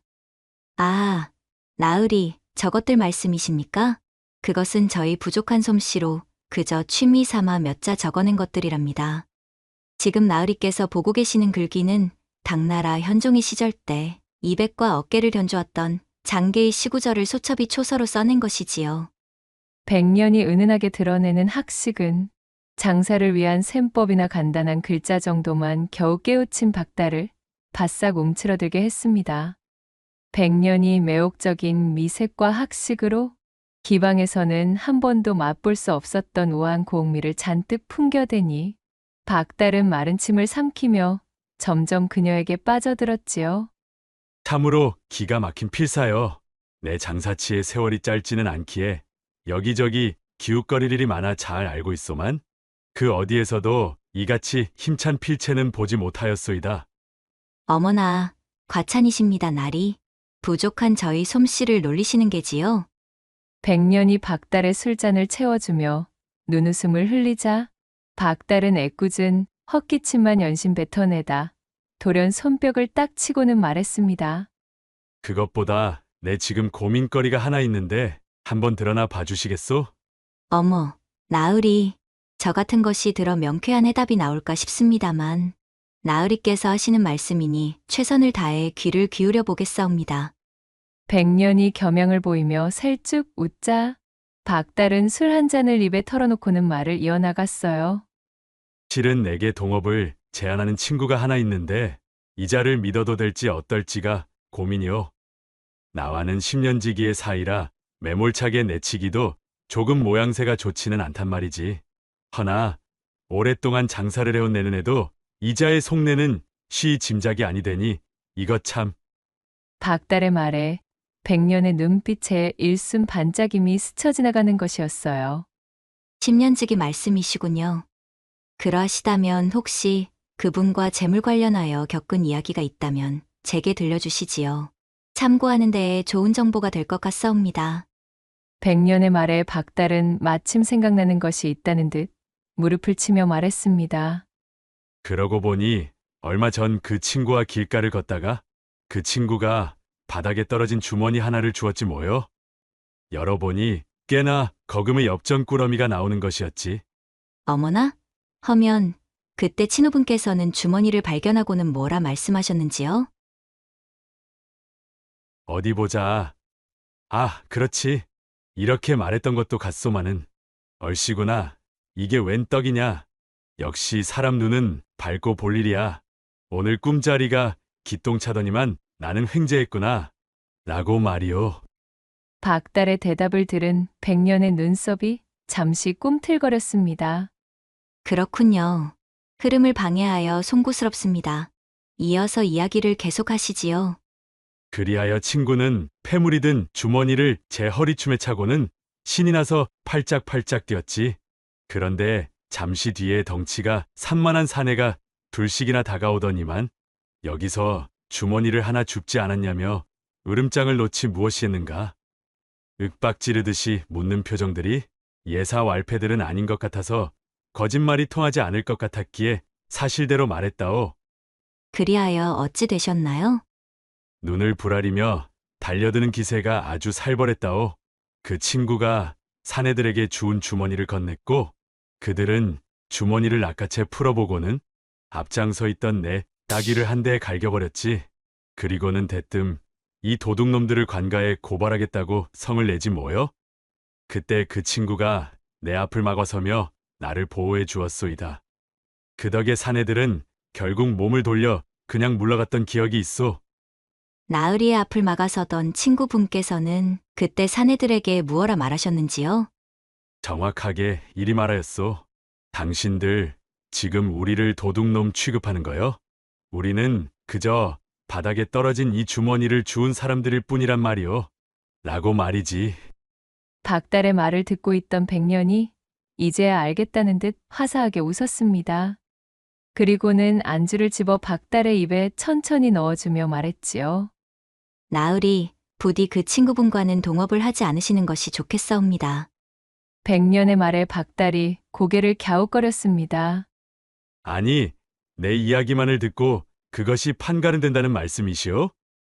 아, 나으리, 저것들 말씀이십니까? 그것은 저희 부족한 솜씨로 그저 취미 삼아 몇 자 적어낸 것들이랍니다. 지금 나으리께서 보고 계시는 글귀는 당나라 현종의 시절 때 이백과 어깨를 견주었던 장계의 시구절을 소첩이 초서로 써낸 것이지요. 백년이 은은하게 드러내는 학식은 장사를 위한 셈법이나 간단한 글자 정도만 겨우 깨우친 박달을 바싹 움츠러들게 했습니다. 백년이 매혹적인 미색과 학식으로 기방에서는 한 번도 맛볼 수 없었던 우아한 고흥미를 잔뜩 풍겨대니 박달은 마른 침을 삼키며 점점 그녀에게 빠져들었지요. 참으로 기가 막힌 필사요. 내 장사치의 세월이 짧지는 않기에 여기저기 기웃거릴 일이 많아 잘 알고 있소만 그 어디에서도 이같이 힘찬 필체는 보지 못하였소이다. 어머나, 과찬이십니다, 나리. 부족한 저희 솜씨를 놀리시는 게지요. 백년이 박달의 술잔을 채워주며 눈웃음을 흘리자 박달은 애꿎은 헛기침만 연신 뱉어내다 돌연 손뼉을 딱 치고는 말했습니다. 그것보다 내 지금 고민거리가 하나 있는데 한번 드러나 봐주시겠소? 어머, 나으리, 저 같은 것이 들어 명쾌한 해답이 나올까 싶습니다만 나으리께서 하시는 말씀이니 최선을 다해 귀를 기울여 보겠사옵니다. 백년이 겸양을 보이며 살쭉 웃자 박달은 술 한 잔을 입에 털어놓고는 말을 이어나갔어요. 실은 내게 동업을 제안하는 친구가 하나 있는데 이자를 믿어도 될지 어떨지가 고민이요. 나와는 10년지기의 사이라 매몰차게 내치기도 조금 모양새가 좋지는 않단 말이지. 허나 오랫동안 장사를 해온 내 눈에도 이자의 속내는 쉬 짐작이 아니되니 이것 참. 박달의 말에 백년의 눈빛에 일순 반짝임이 스쳐 지나가는 것이었어요. 10년지기 말씀이시군요. 그러하시다면 혹시 그분과 재물 관련하여 겪은 이야기가 있다면 제게 들려주시지요. 참고하는 데에 좋은 정보가 될 것 같사옵니다. 백년의 말에 박달은 마침 생각나는 것이 있다는 듯 무릎을 치며 말했습니다. 그러고 보니 얼마 전 그 친구와 길가를 걷다가 그 친구가 바닥에 떨어진 주머니 하나를 주었지 뭐요. 열어보니 꽤나 거금의 엽전꾸러미가 나오는 것이었지. 어머나? 허면 그때 친후분께서는 주머니를 발견하고는 뭐라 말씀하셨는지요? 어디 보자. 아, 그렇지. 이렇게 말했던 것도 같소마는. 얼씨구나. 이게 웬 떡이냐. 역시 사람 눈은 밝고 볼 일이야. 오늘 꿈자리가 기똥차더니만 나는 횡재했구나. 라고 말이오. 박달의 대답을 들은 백년의 눈썹이 잠시 꿈틀거렸습니다. 그렇군요. 흐름을 방해하여 송구스럽습니다. 이어서 이야기를 계속하시지요. 그리하여 친구는 패물이 든 주머니를 제 허리춤에 차고는 신이 나서 팔짝팔짝 뛰었지. 그런데 잠시 뒤에 덩치가 산만한 사내가 둘씩이나 다가오더니만 여기서 주머니를 하나 줍지 않았냐며 으름장을 놓지 무엇이 했는가. 윽박 지르듯이 묻는 표정들이 예사 왈패들은 아닌 것 같아서 거짓말이 통하지 않을 것 같았기에 사실대로 말했다오. 그리하여 어찌 되셨나요? 눈을 부라리며 달려드는 기세가 아주 살벌했다오. 그 친구가 사내들에게 주운 주머니를 건넸고 그들은 주머니를 낚아채 풀어보고는 앞장서 있던 내 따귀를 한 대에 갈겨버렸지. 그리고는 대뜸 이 도둑놈들을 관가에 고발하겠다고 성을 내지 뭐요? 그때 그 친구가 내 앞을 막아서며 나를 보호해 주었소이다. 그 덕에 사내들은 결국 몸을 돌려 그냥 물러갔던 기억이 있소. 나으리의 앞을 막아서던 친구분께서는 그때 사내들에게 무엇라 말하셨는지요? 정확하게 이리 말하였소. 당신들 지금 우리를 도둑놈 취급하는 거요? 우리는 그저 바닥에 떨어진 이 주머니를 주운 사람들일 뿐이란 말이오. 라고 말이지. 박달의 말을 듣고 있던 백년이 이제야 알겠다는 듯 화사하게 웃었습니다. 그리고는 안주를 집어 박달의 입에 천천히 넣어주며 말했지요. 나으리, 부디 그 친구분과는 동업을 하지 않으시는 것이 좋겠사옵니다. 백년의 말에 박달이 고개를 갸웃거렸습니다. 아니, 내 이야기만을 듣고 그것이 판가름된다는 말씀이시오?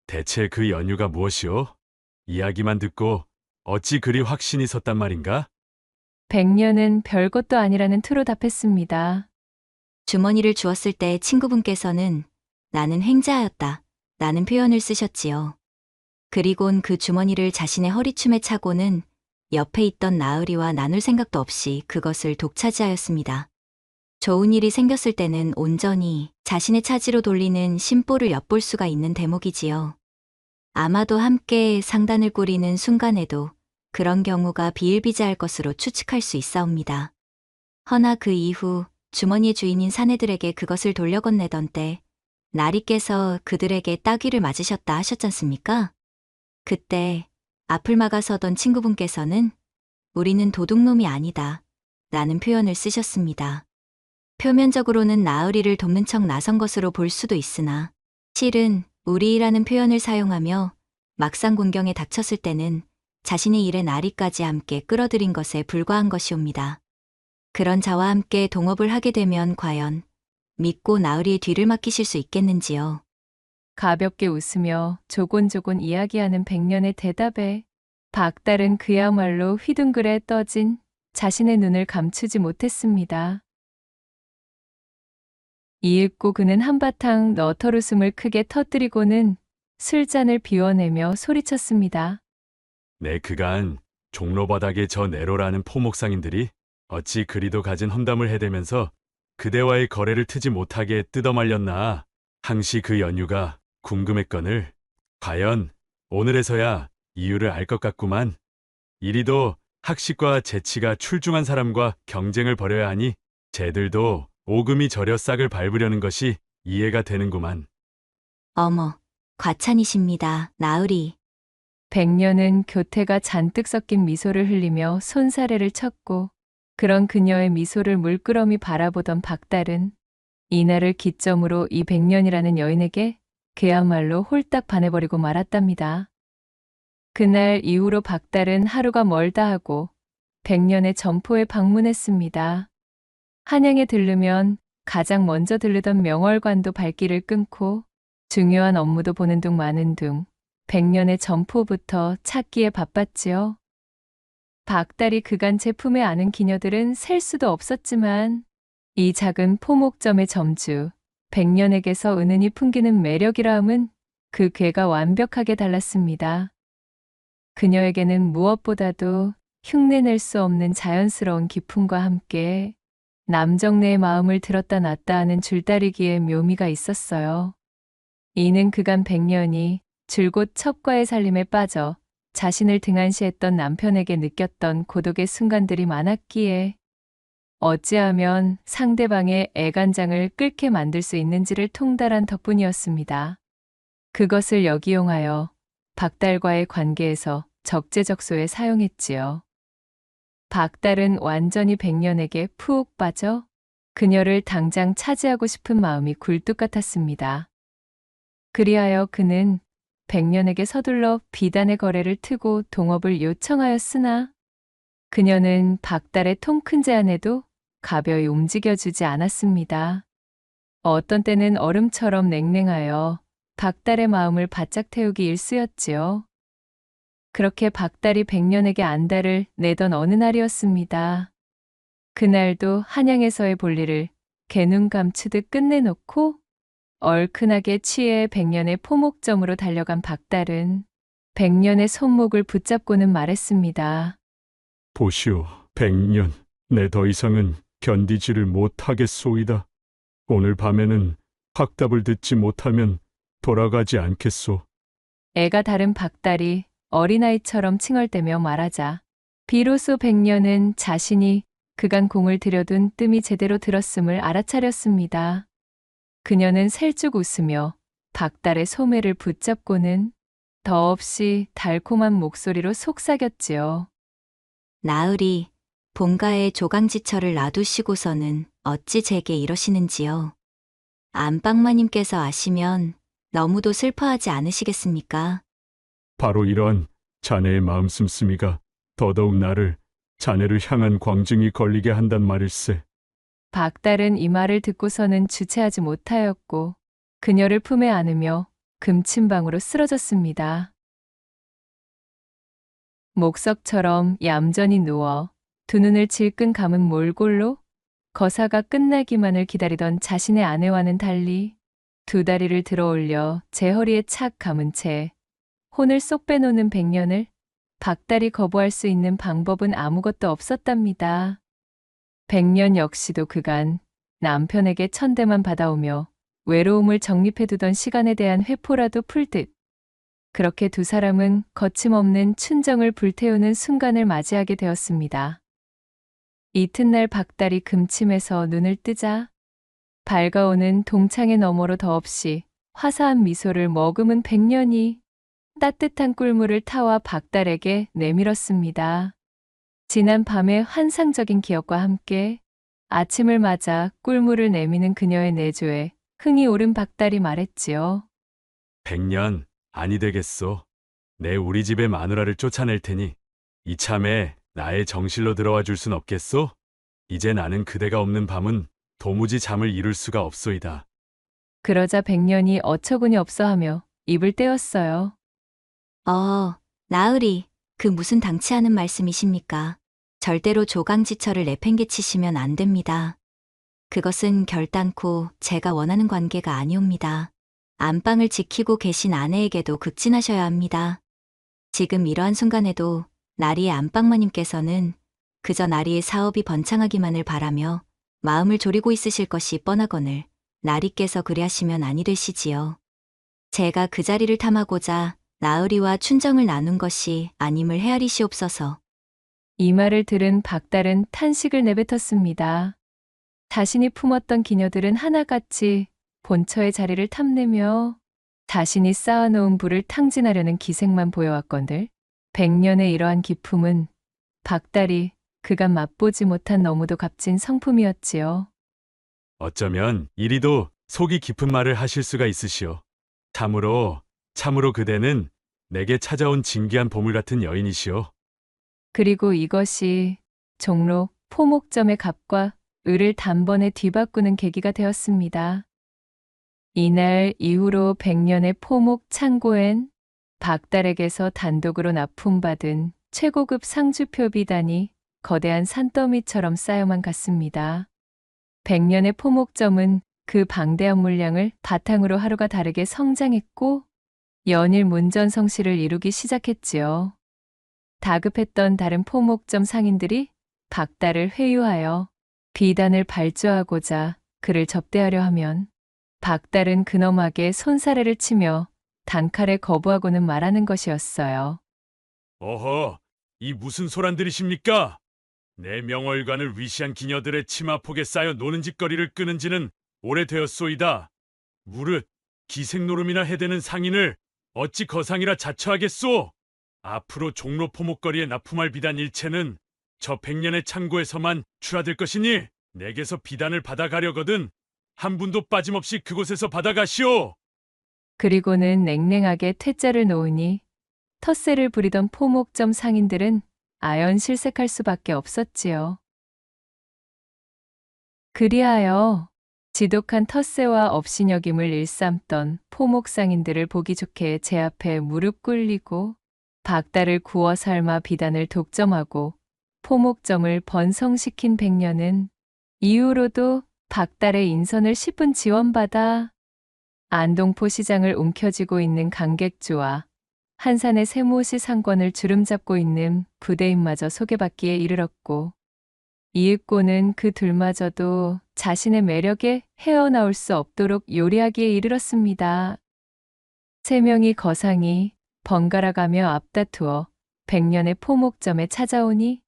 대체 그 연유가 무엇이오? 이야기만 듣고 어찌 그리 확신이 섰단 말인가? 백년은 별것도 아니라는 투로 답했습니다. 주머니를 주었을 때 친구분께서는 나는 행자하였다. 라는 표현을 쓰셨지요. 그리곤 그 주머니를 자신의 허리춤에 차고는 옆에 있던 나으리와 나눌 생각도 없이 그것을 독차지하였습니다. 좋은 일이 생겼을 때는 온전히 자신의 차지로 돌리는 심보를 엿볼 수가 있는 대목이지요. 아마도 함께 상단을 꾸리는 순간에도 그런 경우가 비일비재할 것으로 추측할 수 있사옵니다. 허나 그 이후 주머니의 주인인 사내들에게 그것을 돌려건네던 때 나리께서 그들에게 따귀를 맞으셨다 하셨잖습니까? 그때 앞을 막아서던 친구분께서는 우리는 도둑놈이 아니다 라는 표현을 쓰셨습니다. 표면적으로는 나으리를 돕는 척 나선 것으로 볼 수도 있으나 실은 우리라는 표현을 사용하며 막상 곤경에 닥쳤을 때는 자신의 일에 나리까지 함께 끌어들인 것에 불과한 것이옵니다. 그런 자와 함께 동업을 하게 되면 과연 믿고 나으리의 뒤를 맡기실 수 있겠는지요? 가볍게 웃으며 조곤조곤 이야기하는 백년의 대답에 박달은 그야말로 휘둥그레 떠진 자신의 눈을 감추지 못했습니다. 이윽고 그는 한바탕 너털웃음을 크게 터뜨리고는 술잔을 비워내며 소리쳤습니다. 내 그간 종로바닥의 저 네로라는 포목상인들이 어찌 그리도 가진 험담을 해대면서 그대와의 거래를 트지 못하게 뜯어말렸나. 항시 그 연유가 궁금했거늘. 과연 오늘에서야 이유를 알 것 같구만. 이리도 학식과 재치가 출중한 사람과 경쟁을 벌여야 하니 쟤들도 오금이 저려 싹을 밟으려는 것이 이해가 되는구만. 어머, 과찬이십니다, 나으리. 백년은 교태가 잔뜩 섞인 미소를 흘리며 손사래를 쳤고 그런 그녀의 미소를 물끄러미 바라보던 박달은 이날을 기점으로 이 백년이라는 여인에게 그야말로 홀딱 반해버리고 말았답니다. 그날 이후로 박달은 하루가 멀다 하고 백년의 점포에 방문했습니다. 한양에 들르면 가장 먼저 들르던 명월관도 발길을 끊고 중요한 업무도 보는 둥 마는 둥 백년의 점포부터 찾기에 바빴지요. 박달이 그간 제품에 아는 기녀들은 셀 수도 없었지만 이 작은 포목점의 점주 백년에게서 은은히 풍기는 매력이라 함은 그 궤가 완벽하게 달랐습니다. 그녀에게는 무엇보다도 흉내낼 수 없는 자연스러운 기품과 함께 남정네의 마음을 들었다 놨다 하는 줄다리기의 묘미가 있었어요. 이는 그간 백년이 줄곧 첩과의 살림에 빠져 자신을 등한시했던 남편에게 느꼈던 고독의 순간들이 많았기에 어찌하면 상대방의 애간장을 끓게 만들 수 있는지를 통달한 덕분이었습니다. 그것을 역이용하여 박달과의 관계에서 적재적소에 사용했지요. 박달은 완전히 백년에게 푹 빠져 그녀를 당장 차지하고 싶은 마음이 굴뚝 같았습니다. 그리하여 그는 백년에게 서둘러 비단의 거래를 트고 동업을 요청하였으나 그녀는 박달의 통 큰 제안에도 가벼이 움직여주지 않았습니다. 어떤 때는 얼음처럼 냉랭하여 박달의 마음을 바짝 태우기 일쑤였지요. 그렇게 박달이 백년에게 안달을 내던 어느 날이었습니다. 그날도 한양에서의 볼일을 개눈 감추듯 끝내놓고 얼큰하게 취해 백년의 포목점으로 달려간 박달은 백년의 손목을 붙잡고는 말했습니다. 보시오, 백년. 내 더 이상은 견디지를 못하겠소이다. 오늘 밤에는 확답을 듣지 못하면 돌아가지 않겠소. 애가 다른 박달이 어린아이처럼 칭얼대며 말하자 비로소 백년은 자신이 그간 공을 들여둔 뜸이 제대로 들었음을 알아차렸습니다. 그녀는 살쭉 웃으며 박달의 소매를 붙잡고는 더없이 달콤한 목소리로 속삭였지요. 나으리, 본가에 조강지처를 놔두시고서는 어찌 제게 이러시는지요. 안방마님께서 아시면 너무도 슬퍼하지 않으시겠습니까? 바로 이러한 자네의 마음 씀씀이가 더더욱 나를 자네를 향한 광증이 걸리게 한단 말일세. 박달은 이 말을 듣고서는 주체하지 못하였고 그녀를 품에 안으며 금침방으로 쓰러졌습니다. 목석처럼 얌전히 누워 두 눈을 질끈 감은 몰골로 거사가 끝나기만을 기다리던 자신의 아내와는 달리 두 다리를 들어 올려 제 허리에 착 감은 채 혼을 쏙 빼놓는 백년을 박달이 거부할 수 있는 방법은 아무것도 없었답니다. 백년 역시도 그간 남편에게 천대만 받아오며 외로움을 정립해두던 시간에 대한 회포라도 풀듯 그렇게 두 사람은 거침없는 춘정을 불태우는 순간을 맞이하게 되었습니다. 이튿날 박달이 금침에서 눈을 뜨자 밝아오는 동창의 너머로 더없이 화사한 미소를 머금은 백년이 따뜻한 꿀물을 타와 박달에게 내밀었습니다. 지난 밤의 환상적인 기억과 함께 아침을 맞아 꿀물을 내미는 그녀의 내조에 흥이 오른 박달이 말했지요. 백년, 아니 되겠소. 내 우리 집의 마누라를 쫓아낼 테니 이참에 나의 정실로 들어와 줄 순 없겠소? 이제 나는 그대가 없는 밤은 도무지 잠을 이룰 수가 없소이다. 그러자 백년이 어처구니 없어 하며 입을 떼었어요. 나으리, 그 무슨 당치하는 말씀이십니까? 절대로 조강지처를 내팽개치시면 안 됩니다. 그것은 결단코 제가 원하는 관계가 아니옵니다. 안방을 지키고 계신 아내에게도 극진하셔야 합니다. 지금 이러한 순간에도 나리의 안방마님께서는 그저 나리의 사업이 번창하기만을 바라며 마음을 졸이고 있으실 것이 뻔하거늘 나리께서 그리하시면 아니 되시지요. 제가 그 자리를 탐하고자 나으리와 춘정을 나눈 것이 아님을 헤아리시옵소서. 이 말을 들은 박달은 탄식을 내뱉었습니다. 자신이 품었던 기녀들은 하나같이 본처의 자리를 탐내며 자신이 쌓아놓은 부를 탕진하려는 기색만 보여왔건들 백년의 이러한 기품은 박달이 그간 맛보지 못한 너무도 값진 성품이었지요. 어쩌면 이리도 속이 깊은 말을 하실 수가 있으시오. 참으로 그대는 내게 찾아온 진귀한 보물 같은 여인이시오. 그리고 이것이 종로 포목점의 갑과 을을 단번에 뒤바꾸는 계기가 되었습니다. 이날 이후로 백년의 포목 창고엔 박달에게서 단독으로 납품받은 최고급 상주표 비단이 거대한 산더미처럼 쌓여만 갔습니다. 백년의 포목점은 그 방대한 물량을 바탕으로 하루가 다르게 성장했고 연일 문전성시를 이루기 시작했지요. 다급했던 다른 포목점 상인들이 박달을 회유하여 비단을 발주하고자 그를 접대하려 하면 박달은 근엄하게 손사래를 치며 단칼에 거부하고는 말하는 것이었어요. 어허, 이 무슨 소란들이십니까? 내 명월관을 위시한 기녀들의 치마폭에 쌓여 노는 짓거리를 끄는 지는 오래되었소이다. 무릇 기생노름이나 해대는 상인을 어찌 거상이라 자처하겠소? 앞으로 종로 포목거리에 납품할 비단 일체는 저 백년의 창고에서만 출하될 것이니 내게서 비단을 받아가려거든 한 분도 빠짐없이 그곳에서 받아가시오. 그리고는 냉랭하게 퇴짜를 놓으니 텃세를 부리던 포목점 상인들은 아연실색할 수밖에 없었지요. 그리하여 지독한 텃세와 업신여김을 일삼던 포목 상인들을 보기 좋게 제 앞에 무릎 꿇리고 박달을 구워 삶아 비단을 독점하고 포목점을 번성시킨 백년은 이후로도 박달의 인선을 10분 지원받아 안동포 시장을 움켜쥐고 있는 강객주와 한산의 세무시 상권을 주름잡고 있는 부대인마저 소개받기에 이르렀고 이윽고는 그 둘마저도 자신의 매력에 헤어나올 수 없도록 요리하기에 이르렀습니다. 세 명이 거상이 번갈아가며 앞다투어 백년의 포목점에 찾아오니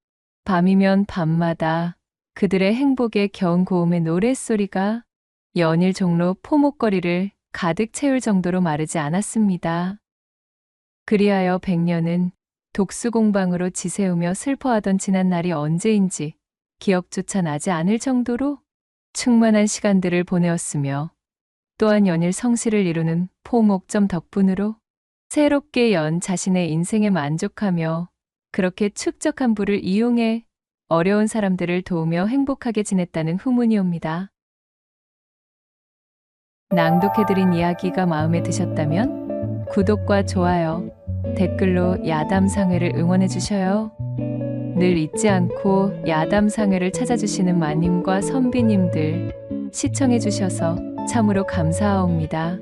밤이면 밤마다 그들의 행복에 겨운 고음의 노랫소리가 연일 종로 포목거리를 가득 채울 정도로 마르지 않았습니다. 그리하여 백년은 독수공방으로 지새우며 슬퍼하던 지난 날이 언제인지 기억조차 나지 않을 정도로 충만한 시간들을 보내었으며 또한 연일 성실을 이루는 포목점 덕분으로 새롭게 연 자신의 인생에 만족하며 그렇게 축적한 부를 이용해 어려운 사람들을 도우며 행복하게 지냈다는 후문이옵니다. 낭독해드린 이야기가 마음에 드셨다면 구독과 좋아요, 댓글로 야담상회를 응원해 주셔요. 늘 잊지 않고 야담상회를 찾아주시는 마님과 선비님들 시청해 주셔서 참으로 감사하옵니다.